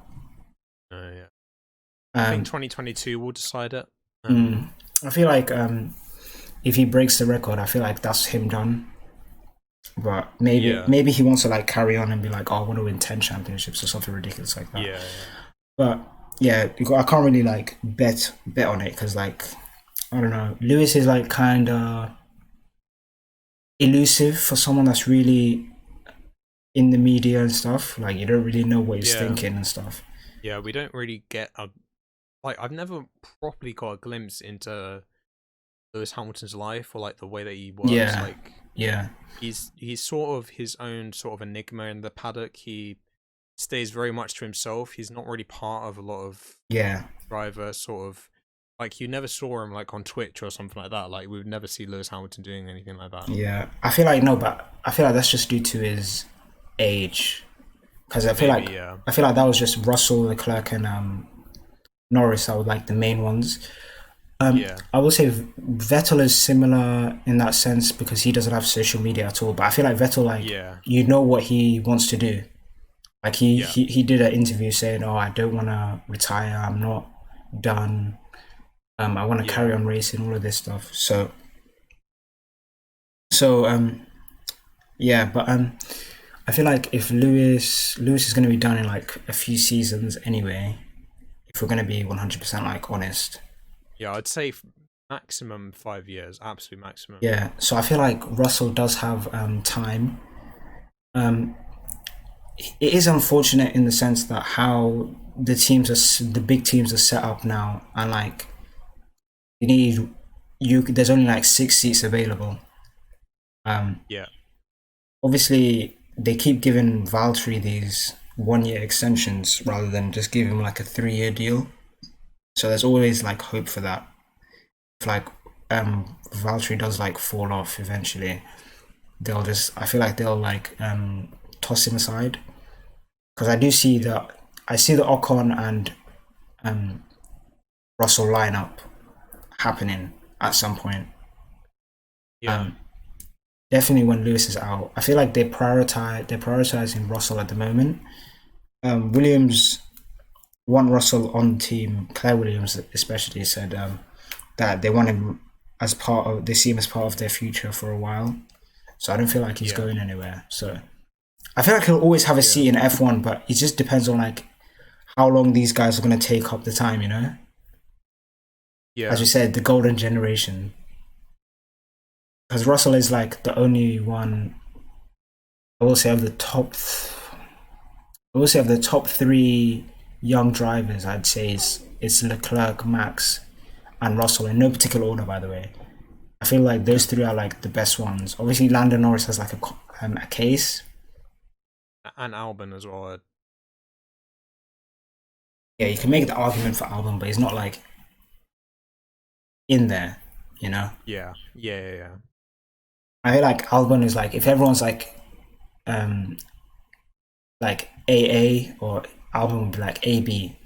Yeah. I think Um, 2022 will decide it. mm, I feel like if he breaks the record, I feel like that's him done. But maybe Yeah. maybe he wants to like carry on and be like, oh, I want to win 10 championships or something ridiculous like that. Yeah. But yeah, I can't really like bet on it because like I don't know, Lewis is like kind of elusive for someone that's really in the media and stuff. Like you don't really know what he's Yeah. thinking and stuff. Yeah. We don't really get a like. I've never properly got a glimpse into Lewis Hamilton's life or like the way that he works. Yeah, Like yeah, he's sort of his own sort of enigma in the paddock. He stays very much to himself. He's not really part of a lot of yeah, driver sort of, like you never saw him like on Twitch or something like that. Like we would never see Lewis Hamilton doing anything like that. yeah. I feel like no, but I feel like that's just due to his age. Because Maybe, yeah. I feel like that was just Russell, Leclerc, and Norris are like the main ones. Yeah. I will say Vettel is similar in that sense because he doesn't have social media at all. But I feel like Vettel, like Yeah. you know what he wants to do. Like Yeah. he did an interview saying, "Oh, I don't want to retire. I'm not done. I want to carry Yeah. on racing. All of this stuff." So yeah, but I feel like if Lewis is going to be done in like a few seasons anyway. If we're going to be 100% like honest. Yeah, I'd say maximum 5 years, absolute maximum. Yeah, so I feel like Russell does have time. Um, it is unfortunate in the sense that how the big teams are set up now, and like you need there's only like 6 seats available. Um, Yeah. obviously they keep giving Valtteri these 1 year extensions rather than just give him like a 3 year deal. So there's always like hope for that. If like Valtteri does like fall off eventually, I feel like they'll like toss him aside because I do see Yeah. that I see the Ocon and um, Russell lineup happening at some point. Yeah. Um, definitely when Lewis is out, I feel like they're prioritizing Russell at the moment. Williams want Russell on the team. Claire Williams especially said that they want him as part of they see him as part of their future for a while. So I don't feel like he's Yeah. going anywhere. So I feel like he'll always have a Yeah. seat in F1, but it just depends on like how long these guys are going to take up the time, you know? As Yeah. you said, the golden generation. Because Russell is like the only one, I will say, I will say of the top three young drivers, I'd say it's Leclerc, Max, and Russell in no particular order, by the way. I feel like Yeah. those three are like the best ones. Obviously, Lando Norris has like a case. And Albon as well. Yeah, you can make the argument for Albon, but he's not like in there, you know. Yeah. Yeah. Yeah. Yeah. I feel like Albon is like if everyone's like AA or Albon would be like AB.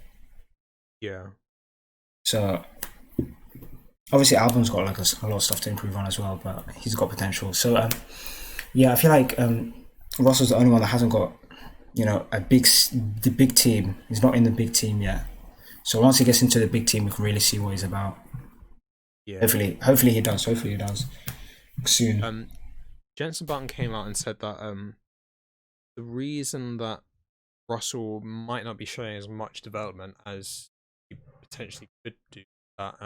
Yeah. So obviously Albon's got like a lot of stuff to improve on as well, but he's got potential. So yeah, I feel like Russell's the only one that hasn't got the big team. He's not in the big team yet. So once he gets into the big team, we can really see what he's about. Yeah. Hopefully he does. Hopefully he does soon. Jenson Button came out and said that the reason that Russell might not be showing as much development as he potentially could do, that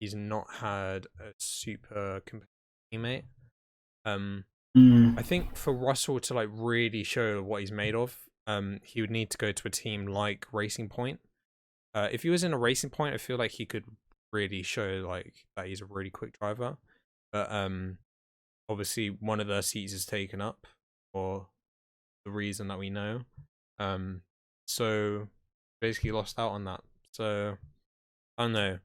he's not had a super competitive teammate. I think for Russell to like really show what he's made of, he would need to go to a team like Racing Point. If he was in a Racing Point, I feel like he could really show like that he's a really quick driver. But obviously one of their seats is taken up for the reason that we know. So basically lost out on that. So I don't know.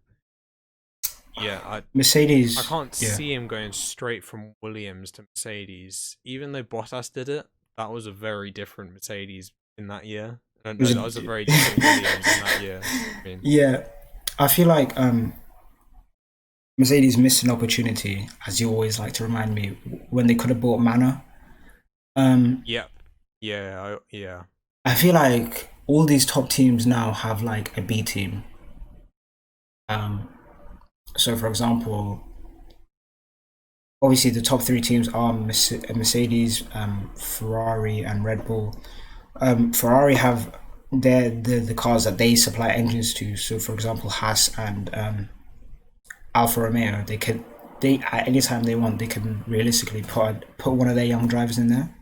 Yeah, I Mercedes, can't yeah, see him going straight from Williams to Mercedes. Even though Bottas did it, that was a very different Mercedes in that year. it No, was that was a very different Williams in that year. I mean, yeah. I feel like Mercedes missed an opportunity, as you always like to remind me, when they could have bought Manor. yep, yeah, yeah, I feel like all these top teams now have like a B team. Um, so, for example, obviously the top three teams are Mercedes, Ferrari, and Red Bull. Ferrari have the cars that they supply engines to. So, for example, Haas and Alfa Romeo, they at any time they want they can realistically put one of their young drivers in there.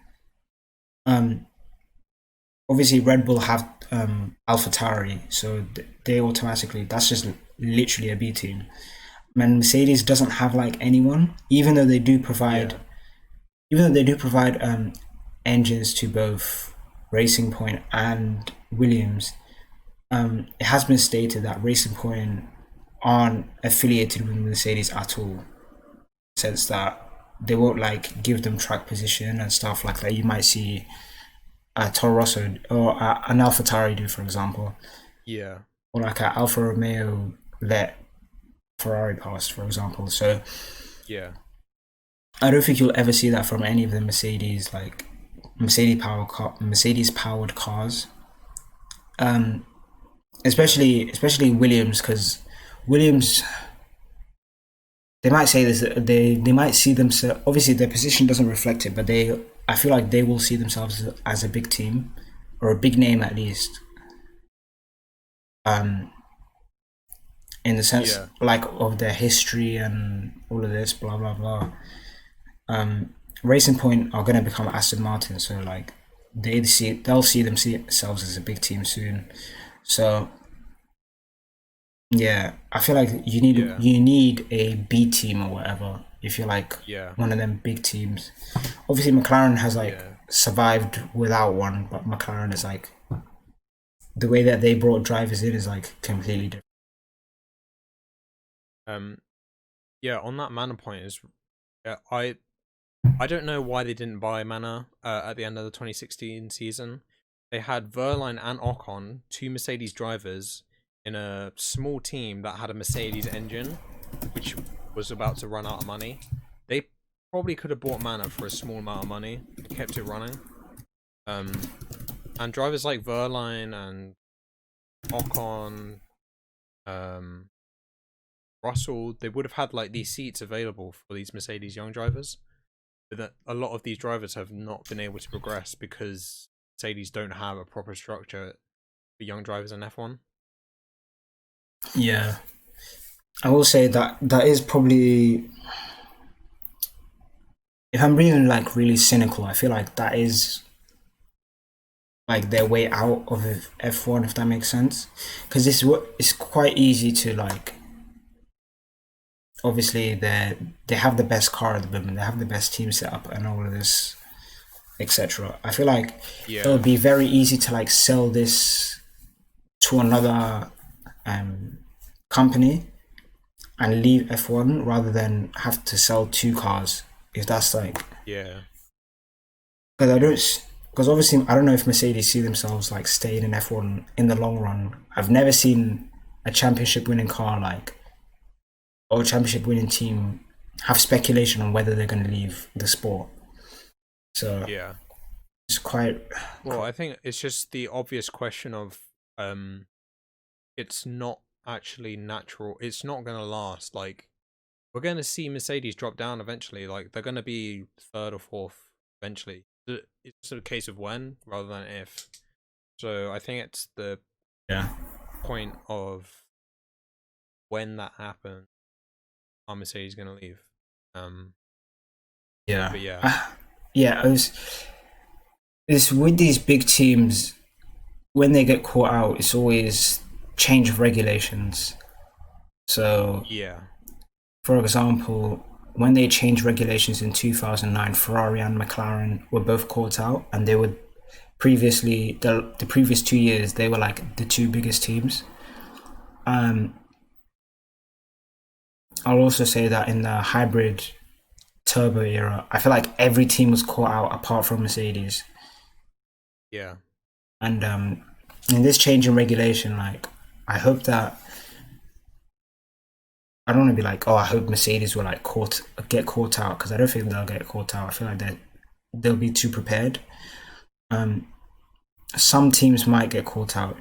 Um, Obviously Red Bull have AlphaTauri, so they automatically that's just literally a B team. And Mercedes doesn't have like anyone, yeah, even though they do provide engines to both Racing Point and Williams. It has been stated that Racing Point aren't affiliated with Mercedes at all, in the sense that they won't like give them track position and stuff like that. You might see Toro Rosso or an AlphaTauri do, for example, yeah, or like an Alfa Romeo let Ferrari pass, for example. So yeah, I don't think you'll ever see that from any of the Mercedes powered cars. yeah, Especially Williams, because Williams, they might say this, they might see themselves, obviously their position doesn't reflect it, but I feel like they will see themselves as a big team, or a big name at least, in the sense yeah. like of their history and all of this blah blah blah. Racing Point are going to become Aston Martin, so like they'll see themselves as a big team soon. So yeah, I feel like Yeah, you need a B team or whatever if you're like yeah, one of them big teams. Obviously, McLaren has like yeah. survived without one, but McLaren is like the way that they brought drivers in is like completely different. Um, yeah. On that Manor point is, I don't know why they didn't buy Manor at the end of the 2016 season. They had Verline and Ocon, two Mercedes drivers, in a small team that had a Mercedes engine, which was about to run out of money. They probably could have bought Manor for a small amount of money and kept it running. Um, and drivers like Verline and Ocon, um, Russell, they would have had like these seats available for these Mercedes young drivers. But that a lot of these drivers have not been able to progress because Mercedes don't have a proper structure for young drivers in F1. Yeah, I will say that that is probably, if I'm being like really cynical, I feel like that is like their way out of F1, if that makes sense. Because it's quite easy to like, obviously they have the best car at the moment, they have the best team set up and all of this, etc. I feel like it would Yeah, be very easy to like sell this to another um, company and leave F1 rather than have to sell two cars. If that's like, yeah, because I don't, because obviously I don't know if Mercedes see themselves like staying in F1 in the long run. I've never seen a championship winning car like or championship winning team have speculation on whether they're going to leave the sport. So Yeah. it's quite, Well, I think it's just the obvious question of um it's not actually natural. It's not going to last. Like we're going to see Mercedes drop down eventually. Like they're going to be third or fourth eventually. It's a case of when rather than if. So I think it's the yeah, point of when that happens, are Mercedes going to leave? Um, yeah, but yeah, yeah. It's with these big teams when they get caught out. It's always change of regulations. So, yeah, for example, when they changed regulations in 2009, Ferrari and McLaren were both caught out, and they were previously the previous 2 years they were like the two biggest teams. Um, I'll also say that in the hybrid turbo era, I feel like every team was caught out apart from Mercedes. yeah, And in this change in regulation, like I hope that I don't want to be like, oh, I hope Mercedes will like get caught out because I don't think they'll get caught out. I feel like they'll be too prepared. Um, some teams might get caught out,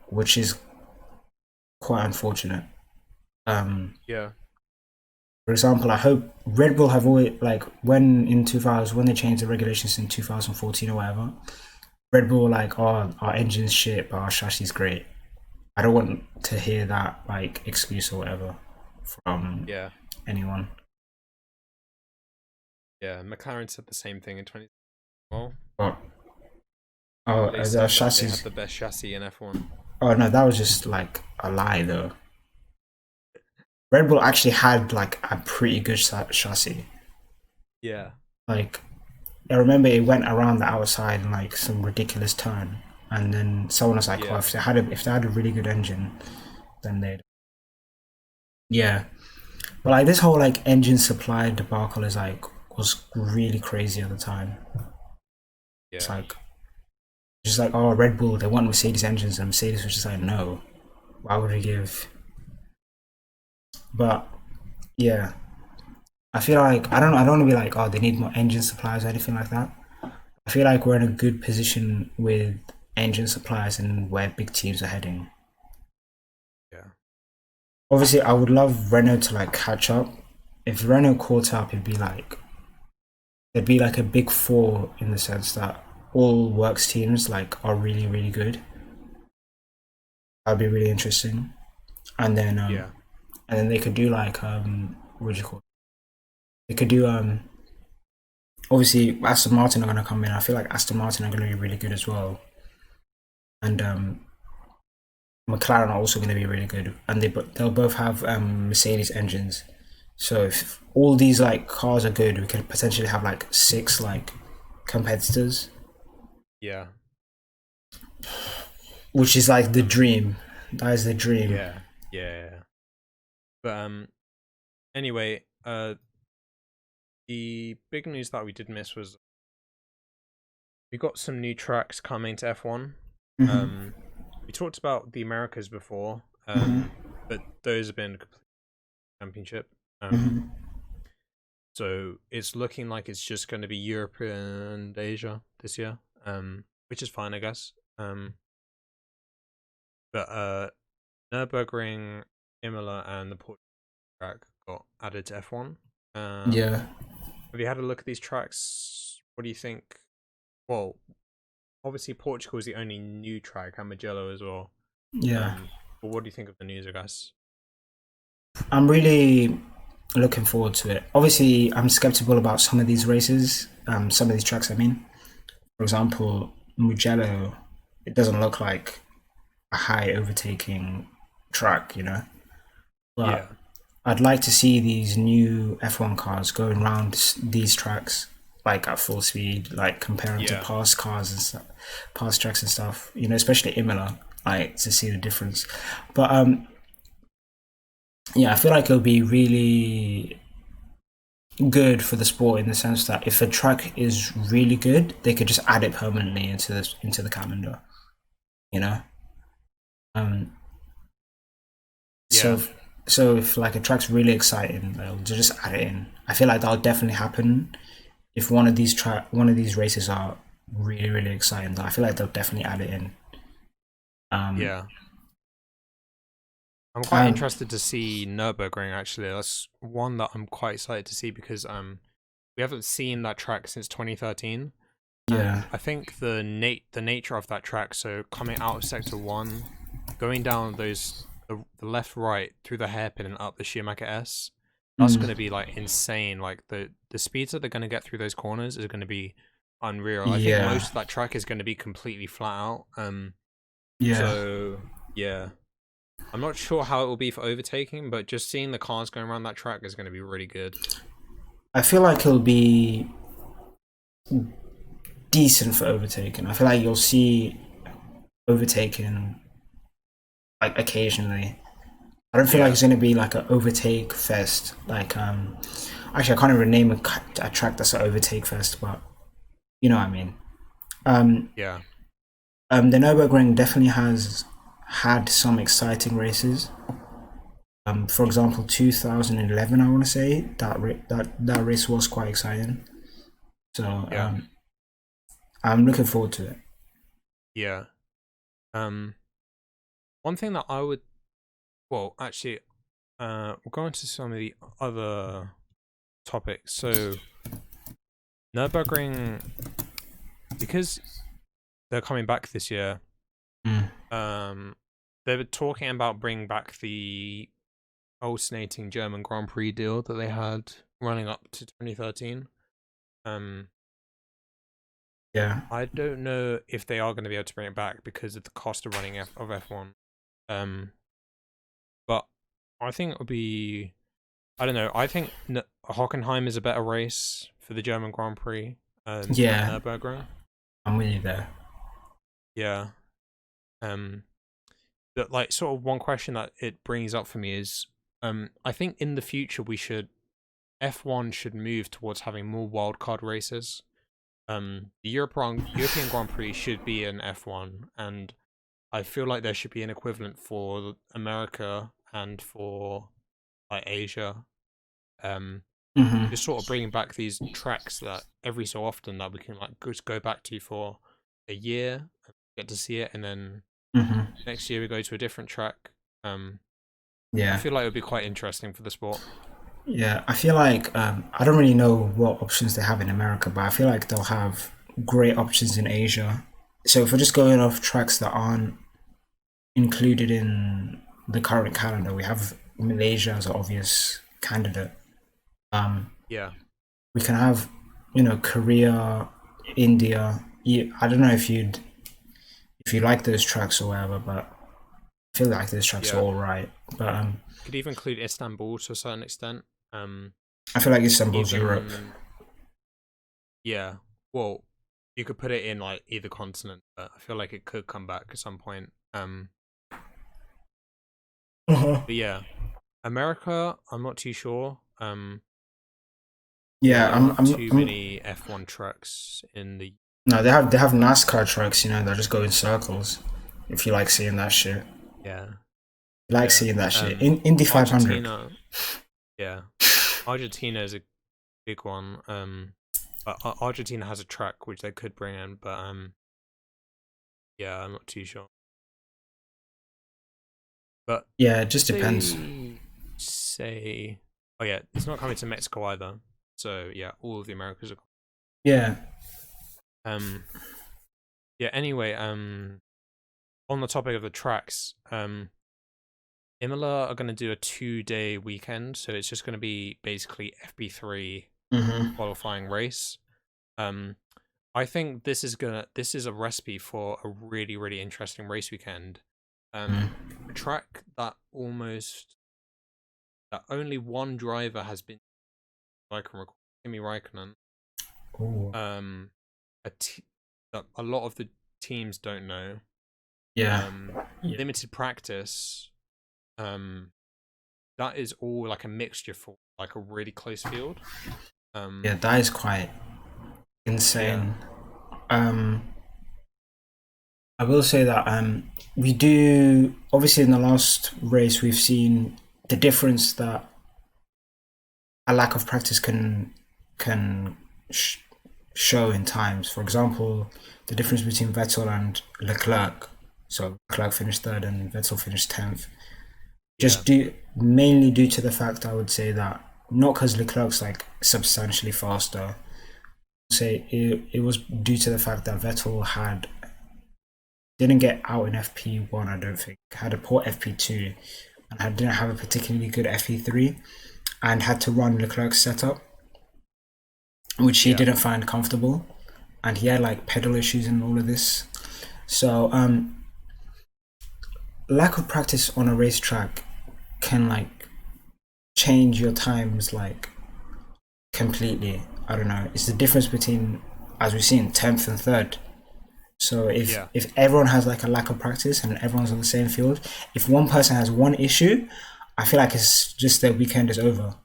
which is quite unfortunate. Um, yeah, for example, I hope Red Bull have always like when in 2000 when they changed the regulations in 2014 or whatever. Red Bull were like, oh, our engine's shit, but our chassis is great. I don't want to hear that like excuse or whatever from yeah, anyone. yeah. McLaren said the same thing in 20. Well, But oh, they the said that they had chassis. the best chassis in F1. Oh no, that was just like a lie though. Red Bull actually had like a pretty good chassis. Yeah, Like I remember it went around the outside in like some ridiculous turn, and then someone was like, "Oh, yeah, if they had a really good engine, then they'd." Yeah, but like this whole like engine supply debacle is like was really crazy at the time. It's yeah, like just like oh Red Bull they want Mercedes engines and Mercedes was just like no, why would we give? But yeah, I feel like I don't want to be like oh they need more engine supplies or anything like that. I feel like we're in a good position with engine supplies and where big teams are heading. yeah, Obviously, I would love Renault to like catch up. If Renault caught up, it'd be like there'd be like a big four in the sense that all works teams like are really really good. That'd be really interesting. And then yeah, and then they could do like what do you call it? They could do obviously Aston Martin are gonna come in. I feel like Aston Martin are gonna be really good as well. And McLaren are also going to be really good, and they'll both have Mercedes engines. So if all these like cars are good, we could potentially have like six like competitors, yeah, which is like the um, dream. That is the dream. yeah, yeah. But anyway, the big news that we did miss was we got some new tracks coming to F1. Mm-hmm. Um, we talked about the Americas before, Mm-hmm. but those have been a complete championship. Mm-hmm. So it's looking like it's just going to be Europe and Asia this year, which is fine, I guess. But Nürburgring, Imola, and the Portugal track got added to F1. Yeah, Have you had a look at these tracks? What do you think? Well, obviously Portugal is the only new track, and Mugello as well. yeah. But what do you think of the news, I guess? I'm really looking forward to it. Obviously, I'm skeptical about some of these races, some of these tracks. I mean, for example, Mugello. It doesn't look like a high overtaking track, you know. But Yeah, I'd like to see these new F1 cars going around these tracks like at full speed, like comparing to yeah, past cars and stuff, past tracks and stuff. You know, especially Imola, like to see the difference. But yeah, I feel like it'll be really good for the sport in the sense that if a track is really good, they could just add it permanently into the calendar. You know. Um. So yeah. So if like a track's really exciting, they'll just add it in. I feel like that'll definitely happen if one of these races are really exciting. I feel like they'll definitely add it in. Um, Yeah. I'm quite um, interested to see Nürburgring actually. That's one that I'm quite excited to see because we haven't seen that track since 2013, yeah, and I think the nature of that track, so coming out of sector 1, going down the left right through the hairpin and up the Schumacher S, that's going to mm, be like insane. Like the speeds that they're going to get through those corners is going to be unreal. I think yeah, most of that track is going to be completely flat out. yeah. So yeah. I'm not sure how it will be for overtaking, but just seeing the cars going around that track is going to be really good. I feel like it'll be decent for overtaking. I feel like you'll see overtaking like occasionally. I don't feel like Yeah, it's gonna be like an overtake fest. Like actually, I can't even name a track that's an overtake fest, but you know what I mean. Um, yeah, the Nurburgring definitely has had some exciting races. For example, 2011, I want to say that race was quite exciting. So yeah, I'm looking forward to it. yeah. Um, One thing that I would, well, actually, we'll go into some of the other topics. So Nurburgring, because they're coming back this year, Mm, um, they were talking about bringing back the alternating German Grand Prix deal that they had running up to 2013. Um, yeah, I don't know if they are going to be able to bring it back because of the cost of running of F1. Um, but I think it would be. I don't know. I think Hockenheim is a better race for the German Grand Prix than yeah, Nurburgring. I'm with you there. Yeah. Um, but like, sort of one question that it brings up for me is, I think in the future F1 should move towards having more wildcard races. The European Grand Prix should be an F1, and I feel like there should be an equivalent for America and for like Asia. Um, Hmm. just sort of bringing back these tracks that every so often that we can like just go back to for a year, get to see it, and then Hmm. next year we go to a different track. I Yeah, feel like it would be quite interesting for the sport. yeah. I feel like I don't really know what options they have in America, but I feel like they'll have great options in Asia. So if we're just going off tracks that aren't included in the current calendar, we have Malaysia as an obvious candidate. Um, Yeah, we can have, Korea, India. I don't know if you like those tracks or whatever, but I feel like those tracks are yeah. all right. But Could even include Istanbul to a certain extent. I feel like Istanbul's Europe. Even yeah. Well, you could put it in like either continent, but I feel like it could come back at some point. Uh-huh. But yeah, America, I'm not too sure. Yeah, Yeah, there aren't too many F1 trucks in the. no, they have NASCAR trucks, that just go in circles. If you like seeing that shit, Yeah, you like yeah. seeing that shit. In Indy 500. Argentina, yeah. Argentina is a big one. But Argentina has a track which they could bring in, but yeah, I'm not too sure. But Yeah, it if just depends. they say, oh yeah, it's not coming to Mexico either. So yeah, all of the Americas are. Yeah. Um, yeah. Anyway, on the topic of the tracks, Imola are going to do a 2-day weekend, so it's just going to be basically FP3 Hmm. qualifying race. Um, I think this is a recipe for a really interesting race weekend. A track that only one driver has been Kimi Raikkonen. Ooh. Um, that a lot of the teams don't know. Yeah. Yeah. Limited practice. Um, that is all like a mixture for like a really close field. Yeah, that is quite Yeah, insane. I will say that we do obviously in the last race we've seen the difference that a lack of practice can sh- show in times. For example, the difference between Vettel and Leclerc. So Leclerc finished third and Vettel finished 10th. Yeah, Mainly due to the fact I would say that not because Leclerc's like substantially faster. Say it was due to the fact that Vettel had didn't get out in FP1. I don't think had a poor FP2 and didn't have a particularly good FP3 and had to run Leclerc's setup, which he yeah, didn't find comfortable, and he had like pedal issues and all of this. So lack of practice on a racetrack can like change your times like completely. I don't know. It's the difference between, as we've seen, 10th and third. So yeah, if everyone has like a lack of practice and everyone's on the same field, if one person has one issue, I feel like it's just their weekend is over.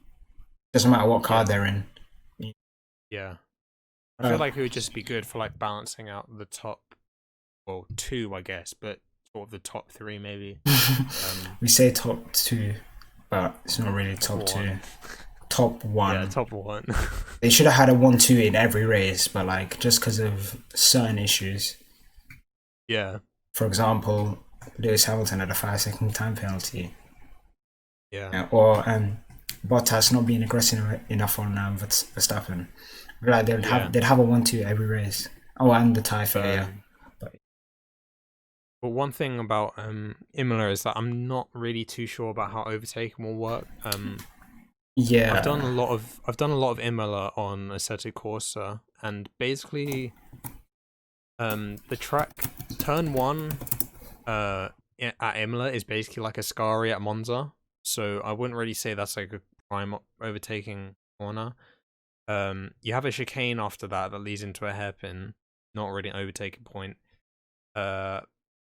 Doesn't matter what car yeah, they're in. yeah. I feel Uh, like it would just be good for like balancing out the top, well, two, I guess, but sort of the top three maybe. we say top two, but it's not really Top top two. one. Top Yeah, one. top one. They should have had a 1-2 in every race, but like just because of certain issues. Yeah, For example, Lewis Hamilton had a 5-second time penalty, yeah, or Bottas not being aggressive enough on Verstappen. Like yeah. they'd have a 1-2 every race. Oh, and the tie fair, yeah. Um, But but one thing about Imola is that I'm not really too sure about how overtaking will work. yeah, I've done a lot of Imola on Assetto Corsa, and basically, the track turn one, at Imola is basically like a Ascari at Monza. So I wouldn't really say that's like a prime overtaking corner. You have a chicane after that that leads into a hairpin, not really an overtaking point. Uh,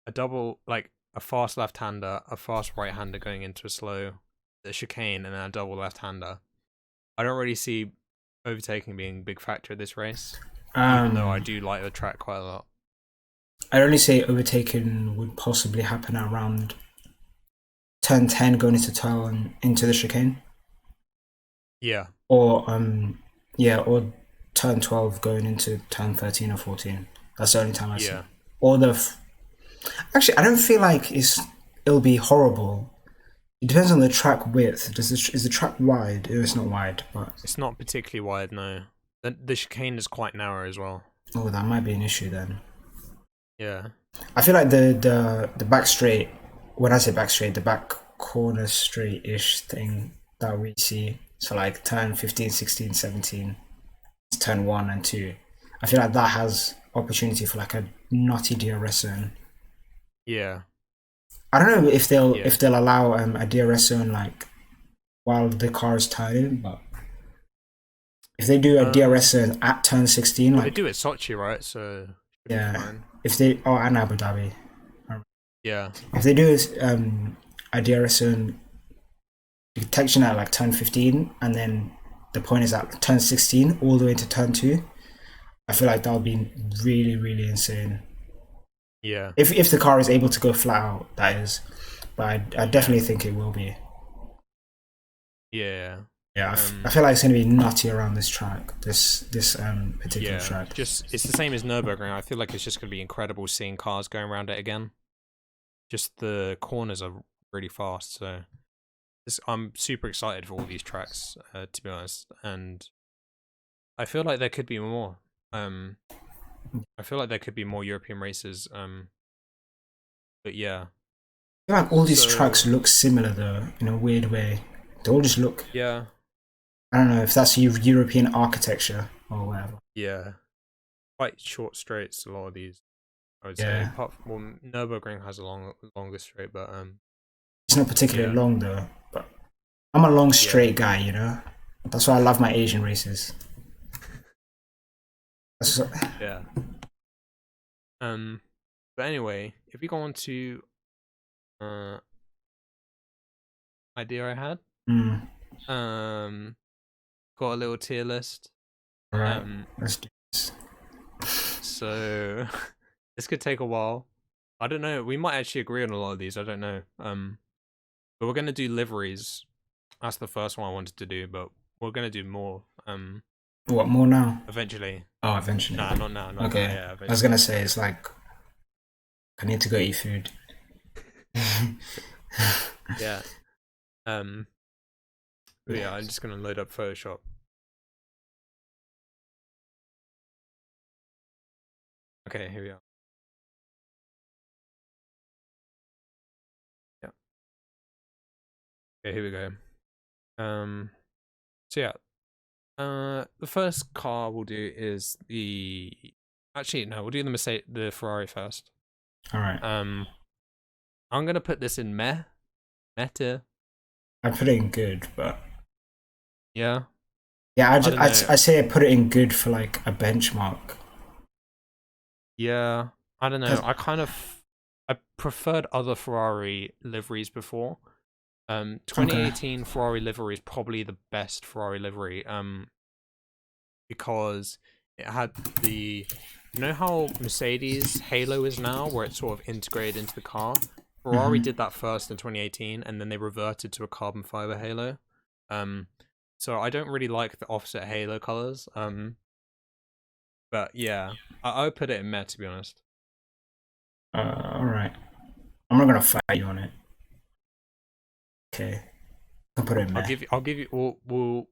a double, like a fast left-hander, a fast right-hander going into a slow, a chicane, and then a double left-hander. I don't really see overtaking being a big factor at this race, even though I um, do like the track quite a lot. I'd only say overtaking would possibly happen around turn 10 going into turn into the chicane, Yeah, or or turn 12 going into turn 13 or 14. That's the only time I see. yeah. Or actually, I don't feel like it'll be horrible. It depends on the track width. Is the track wide? It's not wide, but It's not particularly wide, no. The chicane is quite narrow as well. oh, that might be an issue then. Yeah, I feel like the back straight. When I say back straight, the back corner straight ish thing that we see. So like turn 15, 16, 17, turn 1 and 2. I feel like that has opportunity for like a nutty DRS zone. yeah, I don't know yeah. if they'll allow a DRS zone like while the car is turning, but if they do a Um, DRS zone at turn 16, well, they like do it Sochi, right? So should be yeah, fine. if they and Abu Dhabi, Yeah, if they do a DRS zone detection at like turn 15, and then the point is at turn 16 all the way to turn 2, I feel like that would be really really insane. yeah, If the car is able to go flat out, that is. But I yeah, definitely think it will be. yeah. Yeah, I Um, feel like it's going to be nutty around this track, this particular yeah. track. Just it's the same as Nurburgring. I feel like it's just gonna be incredible seeing cars going around it again. Just the corners are really fast, so I'm super excited for all these tracks, to be honest. And I feel like there could be more. Um, I feel like there could be more European races. But yeah. I feel like all these tracks So look similar though, in a weird way. They all just look. yeah, I don't know if that's European architecture or whatever. yeah, quite short straights. A lot of these, I would say. Yeah, Apart from well, Nurburgring has a longer straight, but it's not particularly yeah, long though. But I'm a long yeah, straight guy, you know. That's why I love my Asian races. That's, yeah. But anyway, if we go on to uh idea I had, mm, um, got a little tier list. all right, Um, let's do this. so this could take a while. I don't know. We might actually agree on a lot of these. I don't know. But we're gonna do liveries. That's the first one I wanted to do, but we're gonna do more. What, more now? Eventually. Oh, eventually. Nah, not now. Not Okay. now. Yeah, I was eventually. gonna say it's like I need to go eat food. Yeah. But yeah, I'm just gonna load up Photoshop. Okay, here we are. Yeah. Okay, here we go. So yeah. The first car we'll do is the. Actually, no, we'll do the Ferrari first. All right. I'm gonna put this in meta. I put it in good, but Yeah. yeah, I don't know. I say I put it in good for like a benchmark. Yeah, I don't know. 'Cause- I preferred other Ferrari liveries before. okay. 2018 Ferrari livery is probably the best Ferrari livery. Because it had the, you know how Mercedes Halo is now, where it's sort of integrated into the car. Ferrari did that first in 2018, and then they reverted to a carbon fiber Halo. So I don't really like the offset Halo colors. But yeah, I would put it in meh, to be honest. All right. I'm not gonna fight you on it. Okay. I'll put it in meh. I'll give you.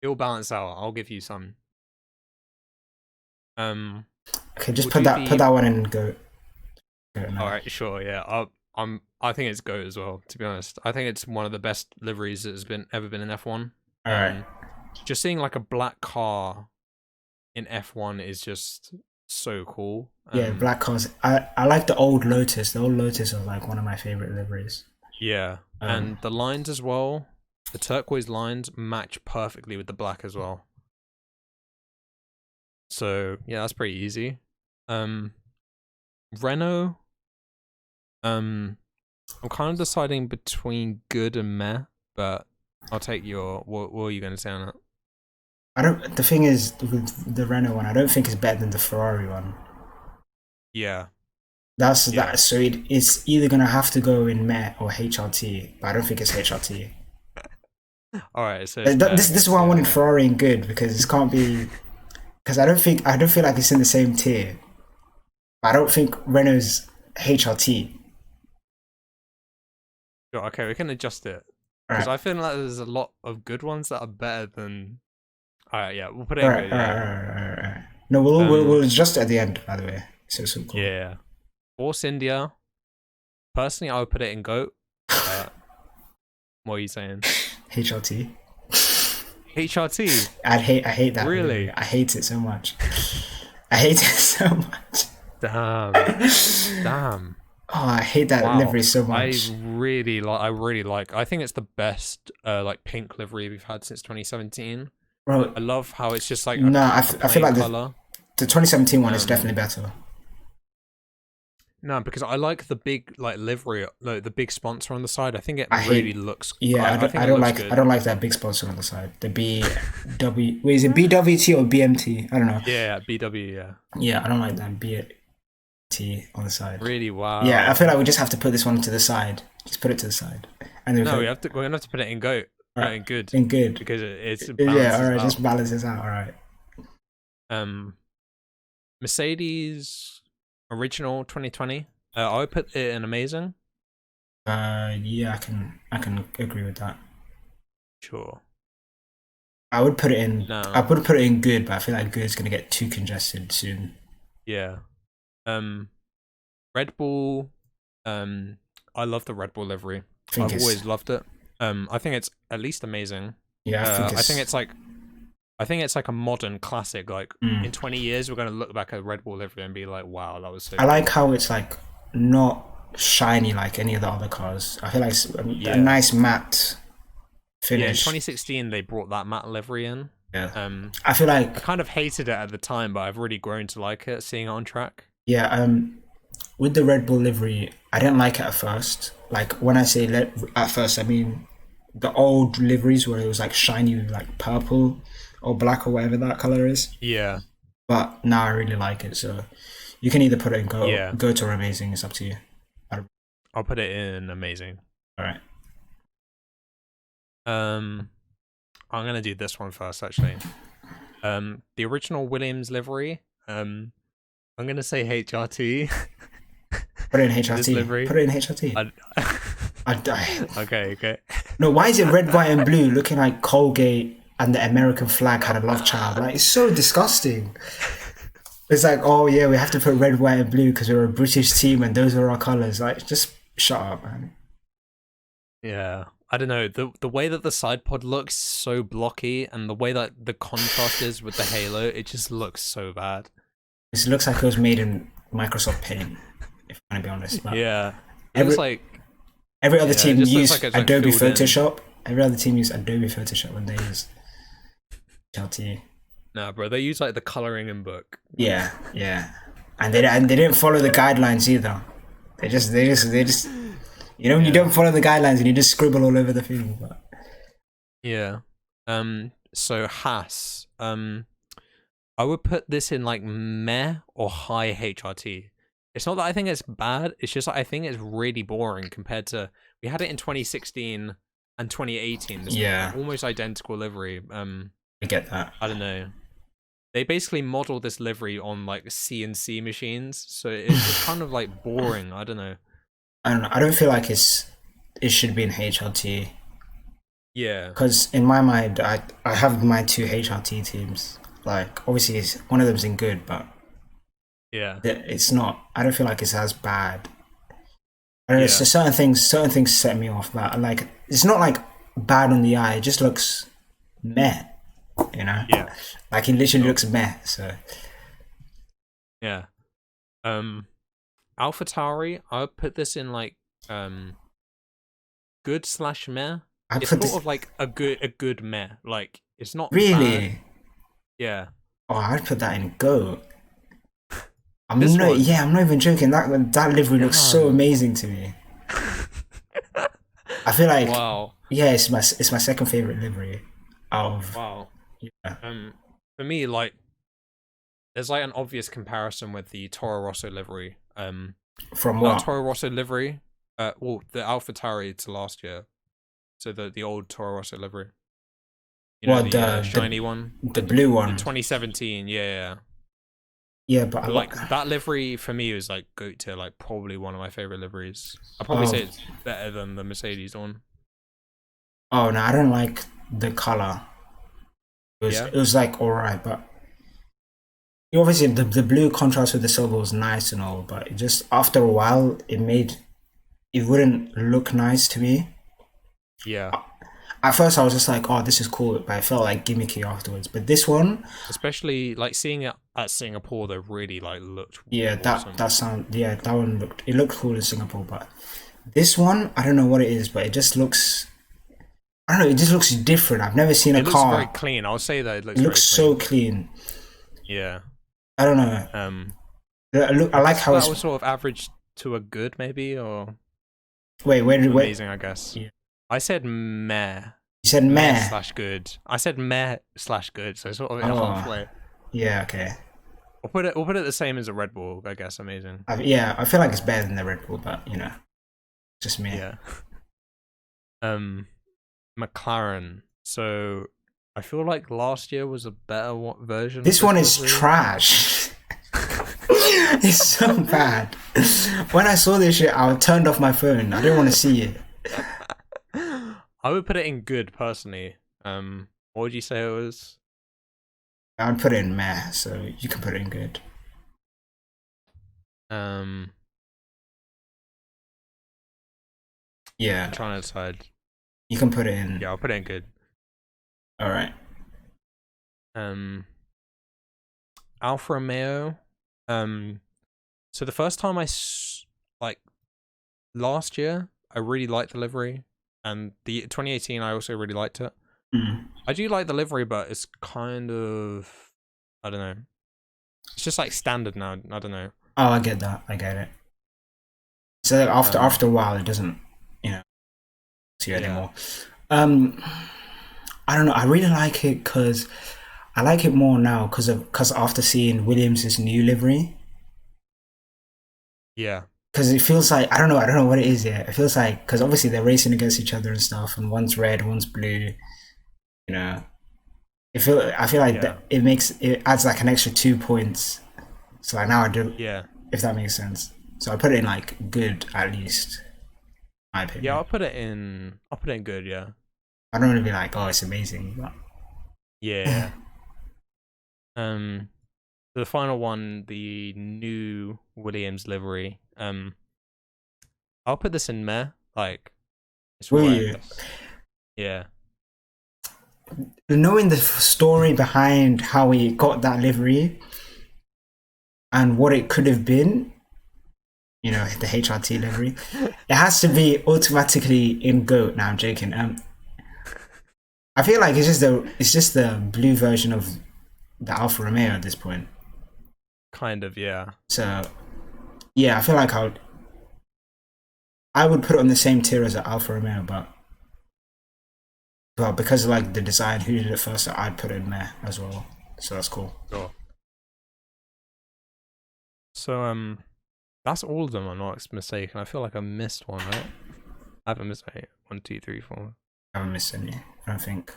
It'll balance out. I'll give you some. Okay, just We'll put do that one in go. Go All now. right, sure, yeah. I think it's GOAT as well. To be honest, I think it's one of the best liveries that has ever been in F1. All right. Just seeing like a black car in F1 is just so cool. Yeah, black cars. I like the old Lotus. The old Lotus is like one of my favorite liveries. Yeah, and the lines as well. The turquoise lines match perfectly with the black as well. So yeah, that's pretty easy. Renault. I'm kind of deciding between good and meh, but I'll take your. What are you going to say on that? I don't. The thing is with the Renault one, I don't think it's better than the Ferrari one. Yeah. That's Yeah. that. So it's either gonna have to go in meh or HRT, but I don't think it's HRT. All right. So it's This is why I wanted Ferrari in good, because it can't be, because I don't feel like it's in the same tier. I don't think Renault's HRT. Sure, okay, we can adjust it because Alright. I feel like there's a lot of good ones that are better than. All right, yeah, we'll put it in Alright, good. Yeah, alright. No, we'll adjust it at the end, by the way. So it's all cool. yeah. Force India. Personally, I would put it in GOAT. What are you saying? HRT. HRT. I hate that. Really? I hate it so much. I hate it so much. Damn. Damn. Oh, I hate that livery so much. I really like. I think it's the best like pink livery we've had since 2017. Bro, I love how it's just like I feel like color. The 2017 one is definitely better. No, because I like the big like livery, like the big sponsor on the side. I think it looks. Yeah, I don't like that big sponsor on the side. The BW. Wait, is it BWT or BMT? I don't know. Yeah, BW. Yeah. Yeah, I don't like that BT on the side. Really? Wow. Yeah, I feel like we just have to put this one to the side. Just put it to the side. And then no, we're gonna have to put it in GOAT. Right. In good. In good. Because it's yeah. All right, just balances out. All right. Mercedes original 2020. I would put it in amazing. Yeah, I can agree with that. Sure. I would put it in. No. I would put it in good, but I feel like good is gonna get too congested soon. Yeah. Red Bull. I love the Red Bull livery. I've always loved it. I think it's at least amazing. Yeah, I think it's like a modern classic. Like in 20 years, we're gonna look back at Red Bull livery and be like, "Wow, that was so." I like how it's like not shiny like any of the other cars. I feel like it's a nice matte finish. Yeah, in 2016 they brought that matte livery in. Yeah. I feel like I kind of hated it at the time, but I've really grown to like it, seeing it on track. Yeah. With the Red Bull livery, I didn't like it at first. Like when I say at first, I mean the old liveries where it was like shiny, like purple or black or whatever that color is. Yeah. But now I really like it, so you can either put it in go to or amazing. It's up to you. I'll put it in amazing. All right. Um, I'm gonna do this one first, actually. The original Williams livery. I'm gonna say HRT. Put it in This HRT. livery. Put it in HRT. I, I die. okay, okay. No, why is it red, white, and blue looking like Colgate and the American flag had a love child? Like, it's so disgusting. It's like, oh yeah, we have to put red, white, and blue because we're a British team and those are our colours. Like, just shut up, man. Yeah, I don't know. The way that the side pod looks so blocky, and the way that the contrast is with the halo, it just looks so bad. This looks like it was made in Microsoft Paint, if I'm gonna be honest. But Yeah, it looks like every other team used like it's, like, Adobe filled in. Photoshop. Every other team used Adobe Photoshop when they use HLT. Nah, bro, they use like the coloring in book. Yeah, yeah, and they didn't follow the guidelines either. They just you know when you don't follow the guidelines and you just scribble all over the thing. But Yeah. So Haas. I would put this in like meh or high HRT. It's not that I think it's bad. It's just that I think it's really boring compared to we had it in 2016 and 2018. This almost identical livery. I get that. I don't know. They basically model this livery on like CNC machines, so it's kind of like boring. I don't know. I don't know. I don't feel like it should be in HLT. Yeah. Because in my mind, I have my two HRT teams. Like obviously, one of them's in good, but yeah, it's not. I don't feel like it's as bad. I don't know. So certain things set me off. But like, it's not like bad on the eye. It just looks meh. You know. Yeah. Like it literally looks meh. So. Yeah. AlphaTauri, I would put this in like good / meh. It's sort of like a good meh. Like it's not really bad. Yeah. Oh, I'd put that in go. I'm not even joking. That livery looks so amazing to me. I feel like yeah, it's my second favorite livery. Wow. Yeah. For me, like, there's like an obvious comparison with the Toro Rosso livery. From what? Toro Rosso livery. Well, the AlphaTauri to last year. So the old Toro Rosso livery. You know, the shiny one, the blue one, the 2017. Yeah. Yeah, but like that livery for me was like goat tier, like probably one of my favorite liveries. I'd probably say it's better than the Mercedes one. Oh no, I don't like the color. It was like alright, but obviously the blue contrast with the silver was nice and all, but it just after a while it wouldn't look nice to me. Yeah. At first I was just like, oh, this is cool, but I felt like gimmicky afterwards. But this one, especially like seeing it at Singapore, that really like looked awesome. That one looked cool in Singapore. But this one, I don't know what it is, but it just looks, I don't know, it just looks different. I've never seen a car. It looks very clean. I'll say that it looks so clean. Yeah. I don't know. I like how that was sort of average to a good, maybe, or wait, amazing, I guess. Yeah. I said meh. You said meh / good. I said meh / good, so sort of halfway. Yeah, okay. We'll put it the same as a Red Bull, I guess. Amazing. I feel like it's better than the Red Bull, but you know, just me. Yeah. McLaren. So I feel like last year was a better version. This one is trash. It's so bad. When I saw this shit, I turned off my phone. I didn't want to see it. I would put it in good personally. What would you say it was? I'd put it in meh, so you can put it in good. Yeah. I'm trying to decide. You can put it in. Yeah, I'll put it in good. All right. Alfa Romeo. So the first time last year, I really liked the livery, and the 2018 I also really liked it. I do like the livery, but it's kind of, I don't know. It's just like standard now. I don't know. Oh, I get that. I get it. So after a while, it doesn't, see you anymore. I don't know. I really like it because I like it more now because after seeing Williams' new livery. Yeah. because it feels like I don't know what it is yet. It feels like because obviously they're racing against each other and stuff, and one's red, one's blue. You know, I feel like Yeah, that it adds like an extra 2 points. So like now I do, yeah, if that makes sense. So I put it in like good at least, my yeah. opinion. I'll put it in. I'll put it in good. Yeah, I don't want to be like, oh, it's amazing, but yeah. Um, the final one, the new Williams livery. I'll put this in meh. Like, it's will alright, I you? guess. Yeah, Knowing the story behind how he got that livery and what it could have been, you know, the HRT livery, it has to be automatically in GOAT. Now I'm joking. I feel like it's just the blue version of the Alfa Romeo at this point. kind of. Yeah, So yeah, I feel like I would put it on the same tier as the Alfa Romeo, but well, because of like the design, who did it first, I'd put it in there as well. So that's cool. sure. So that's all of them. I'm not mistaken. I feel like I missed one, right? I haven't missed any. 1, 2, 3, 4. I haven't missed any. I don't think.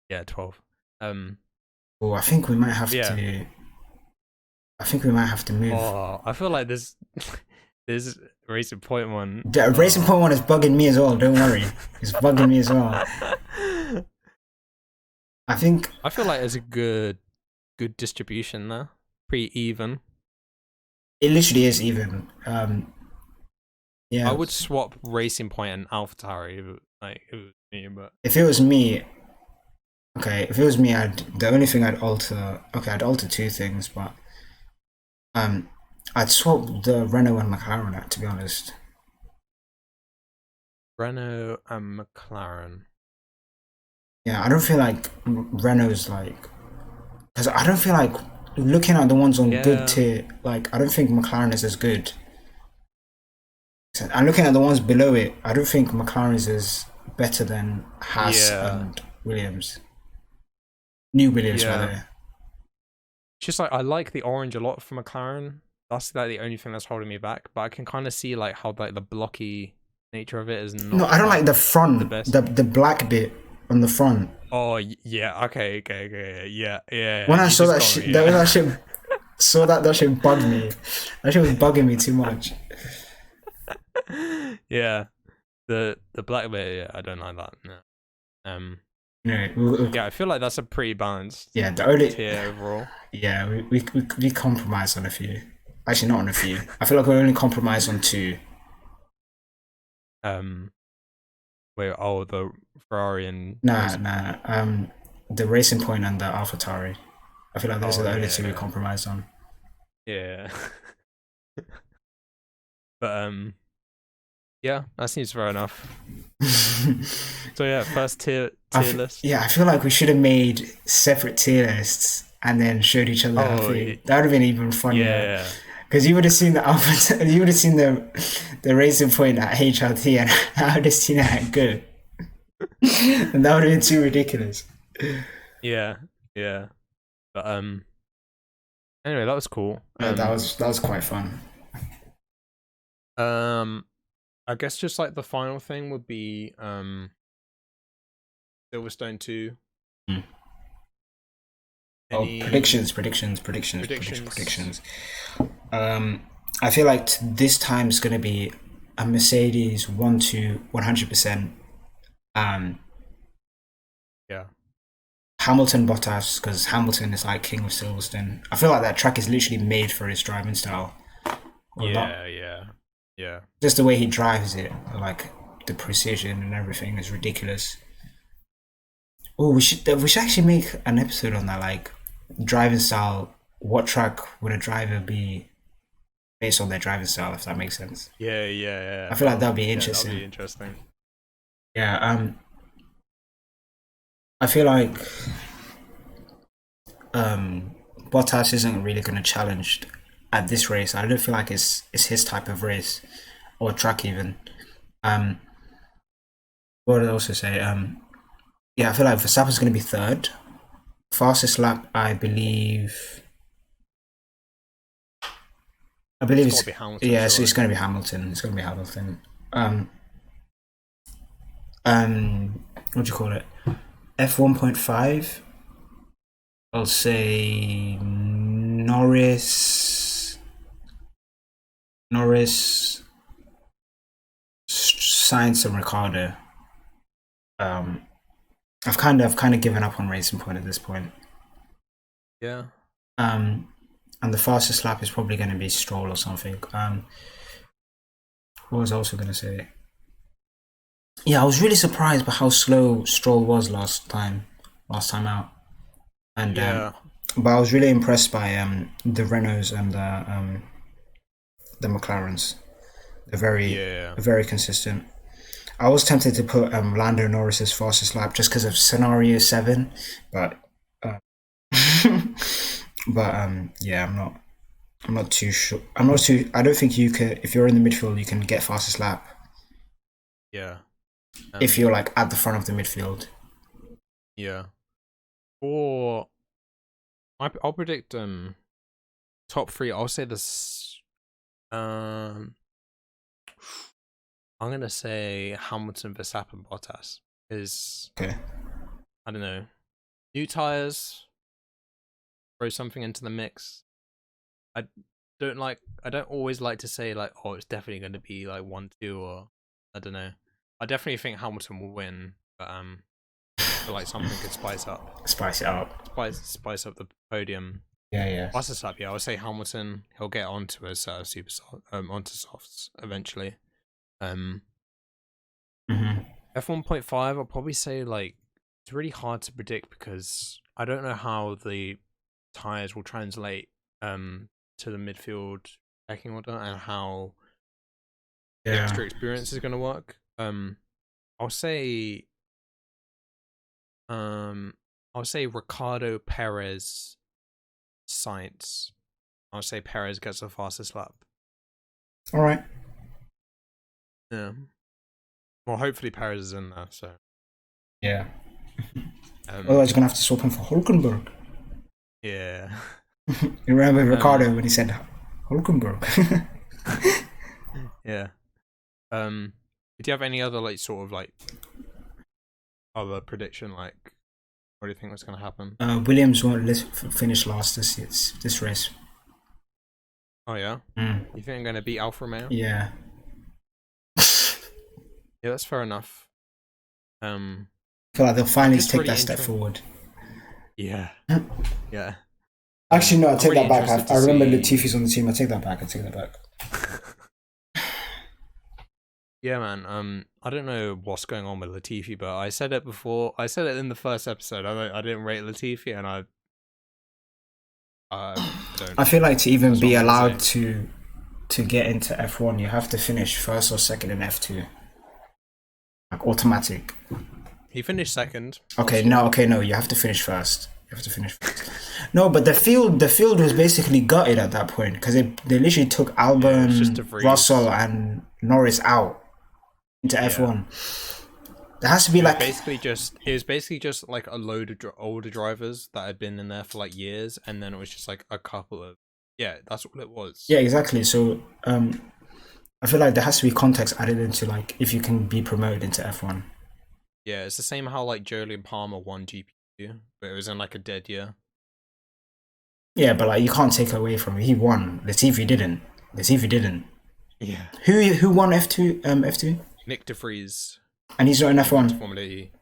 Yeah, 12. Um, Oh, I think we might have yeah. to. I think we might have to move. Oh, I feel like this Racing Point one. The Racing Point one is bugging me as well. Don't worry, it's bugging me as well. I think I feel like there's a good distribution there. Pretty even. it literally is even. Yeah, I would swap Racing Point and AlphaTauri if it was me, but if it was me, okay, if it was me, the only thing I'd alter. Okay, I'd alter two things, but um, I'd swap the Renault and McLaren out. To be honest, Renault and McLaren. yeah, I don't feel like Renault's like because I don't feel like looking at the ones on good Yeah, tier. Like I don't think McLaren is as good. And looking at the ones below it, I don't think McLaren is as better than Haas yeah, and Williams. New Williams, yeah. rather. It's just like I like the orange a lot for McLaren. That's like the only thing that's holding me back. But I can kind of see like how like the blocky nature of it is No, not I don't like like the the front, best. the black bit on the front. Oh yeah, okay, yeah. When I You saw just that got me, shit, yeah. that shit, saw that shit bugged me. That shit was bugging me too much. Yeah, the black bit, yeah, I don't like that. No. Um, No, yeah, I feel like that's a pretty balanced yeah, the only, tier overall. yeah, we compromised on a few. Actually, not on a few. I feel like we only compromised on two. Um, wait, oh, the Ferrari and Nah, Racing Point. nah. The Racing Point and the AlphaTauri. I feel like those are Oh the only two we yeah, compromised on. yeah. But yeah, that seems fair enough. So yeah, first tier list. Yeah, I feel like we should have made separate tier lists and then showed each other our Oh thing. That would have been even funnier. yeah, Because you would have seen the Alpha, you would have seen the Racing Point at HRT, and I would have seen it at Good, and that would have been too ridiculous. yeah, yeah. But anyway, that was cool. Yeah, that was quite fun. Um, I guess just like the final thing would be Silverstone 2. Mm. Oh, Any predictions. I feel like this time is going to be a Mercedes 100%. Yeah. Hamilton Bottas, because Hamilton is like king of Silverstone. I feel like that track is literally made for his driving style. Or not. Yeah. Just the way he drives it, like the precision and everything is ridiculous. Oh, we should actually make an episode on that, like driving style. What track would a driver be based on their driving style, if that makes sense? Yeah. I feel like that'd be Yeah, interesting. that'll be interesting. Yeah, I feel like Bottas isn't really going to challenge at this race. I don't feel like it's his type of race or track even. What did I also say? Yeah, I feel like Verstappen's going to be third. Fastest lap, I believe. I believe It's got it's to be Hamilton, yeah. So it's surely. going to be Hamilton. It's going to be Hamilton. What do you call it? F 1.5. I'll say Norris. Norris, Sainz, and Ricardo. Um, I've kind of given up on Racing Point at this point. Yeah. Um, and the fastest lap is probably going to be Stroll or something. What was I also going to say? Yeah, I was really surprised by how slow Stroll was last time out, and Yeah. but I was really impressed by the Renaults and the McLarens. They're Yeah. very consistent. I was tempted to put Lando Norris's fastest lap just because of scenario 7, but uh, yeah, I'm not too sure. I'm not too. I don't think you could. If you're in the midfield, you can get fastest lap Yeah. if you're like at the front of the midfield. Yeah. Or I'll predict top 3. I'll say this. I'm gonna say Hamilton, Verstappen, Bottas. Is Okay. I don't know. New tires. Throw something into the mix. I I don't always like to say like, oh, it's definitely going to be like 1-2 or I don't know. I definitely think Hamilton will win, but I feel like something could spice Spice it up. spice up the podium. Yeah, yeah. Spice this up, yeah. I would say Hamilton. He'll get onto a set of onto softs eventually. Mm-hmm. F1.5, I'll probably say like it's really hard to predict because I don't know how the tires will translate to the midfield pecking order and how the Yeah. extra experience is going to work. I'll say I'll say Ricardo, Perez, Sainz. I'll say Perez gets the fastest lap. All right. Yeah. Well, hopefully Perez is in there. So. Yeah. Otherwise, you're gonna have to swap him for Hulkenberg. Yeah. You remember Ricardo when he said Hulkenberg? Yeah. Do you have any other like sort of like other prediction like what do you think was going to happen? Williams won't finish last this race. Oh yeah. Mm. You think I'm going to beat Alfa Romeo? Yeah. Yeah, that's fair enough. I feel like they'll finally take really that step forward. Yeah. Yeah. Actually, no, I take really that back. I remember see... Latifi's on the team. I take that back. Yeah, man. I don't know what's going on with Latifi, but I said it before. I said it in the first episode. I didn't rate Latifi, and I don't. I feel like to even be allowed to get into F1, you have to finish first or second in F2, like automatic. He finished second. Okay, no, you have to finish first. No, but the field was basically gutted at that point because they literally took Albon, Russell, and Norris out into F1. There has to be like it was basically just like a load of older drivers that had been in there for like years, and then it was just like a couple of that's all it was. Yeah, exactly. So I feel like there has to be context added into like if you can be promoted into F1. Yeah, it's the same how like Jolyon Palmer won GP2, but it was in like a dead year. Yeah, but like you can't take away from it. He won. Latifi didn't. Yeah. Who won F2? F2. Nick De Vries. And he's not in F1. Formula E.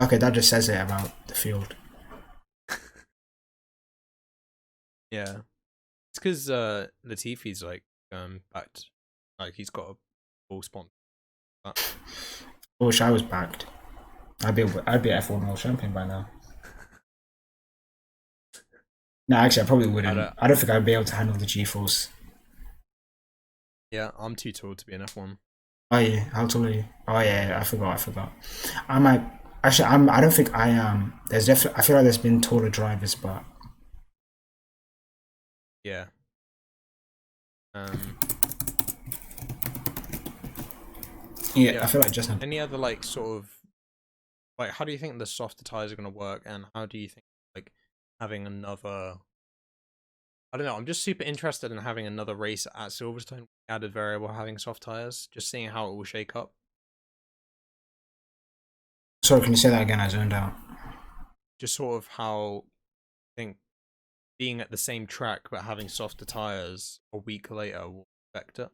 Okay, that just says it about the field. Yeah, it's because Latifi's like backed, like he's got a full sponsor. I wish I was backed. I'd be F1 World Champion by now. No, actually, I probably wouldn't. I don't think I'd be able to handle the G-force. Yeah, I'm too tall to be an F1. Oh yeah, how tall are you? Oh yeah, I forgot. I might actually. I don't think I am. There's definitely. I feel like there's been taller drivers, but yeah. Yeah, I feel like just any other like sort of like how do you think the softer tires are going to work, and how do you think like having another I don't know. I'm just super interested in having another race at Silverstone. Added variable having soft tires, just seeing how it will shake up. Sorry, can you say that again? I zoned out. Just sort of how I think being at the same track but having softer tires a week later will affect it.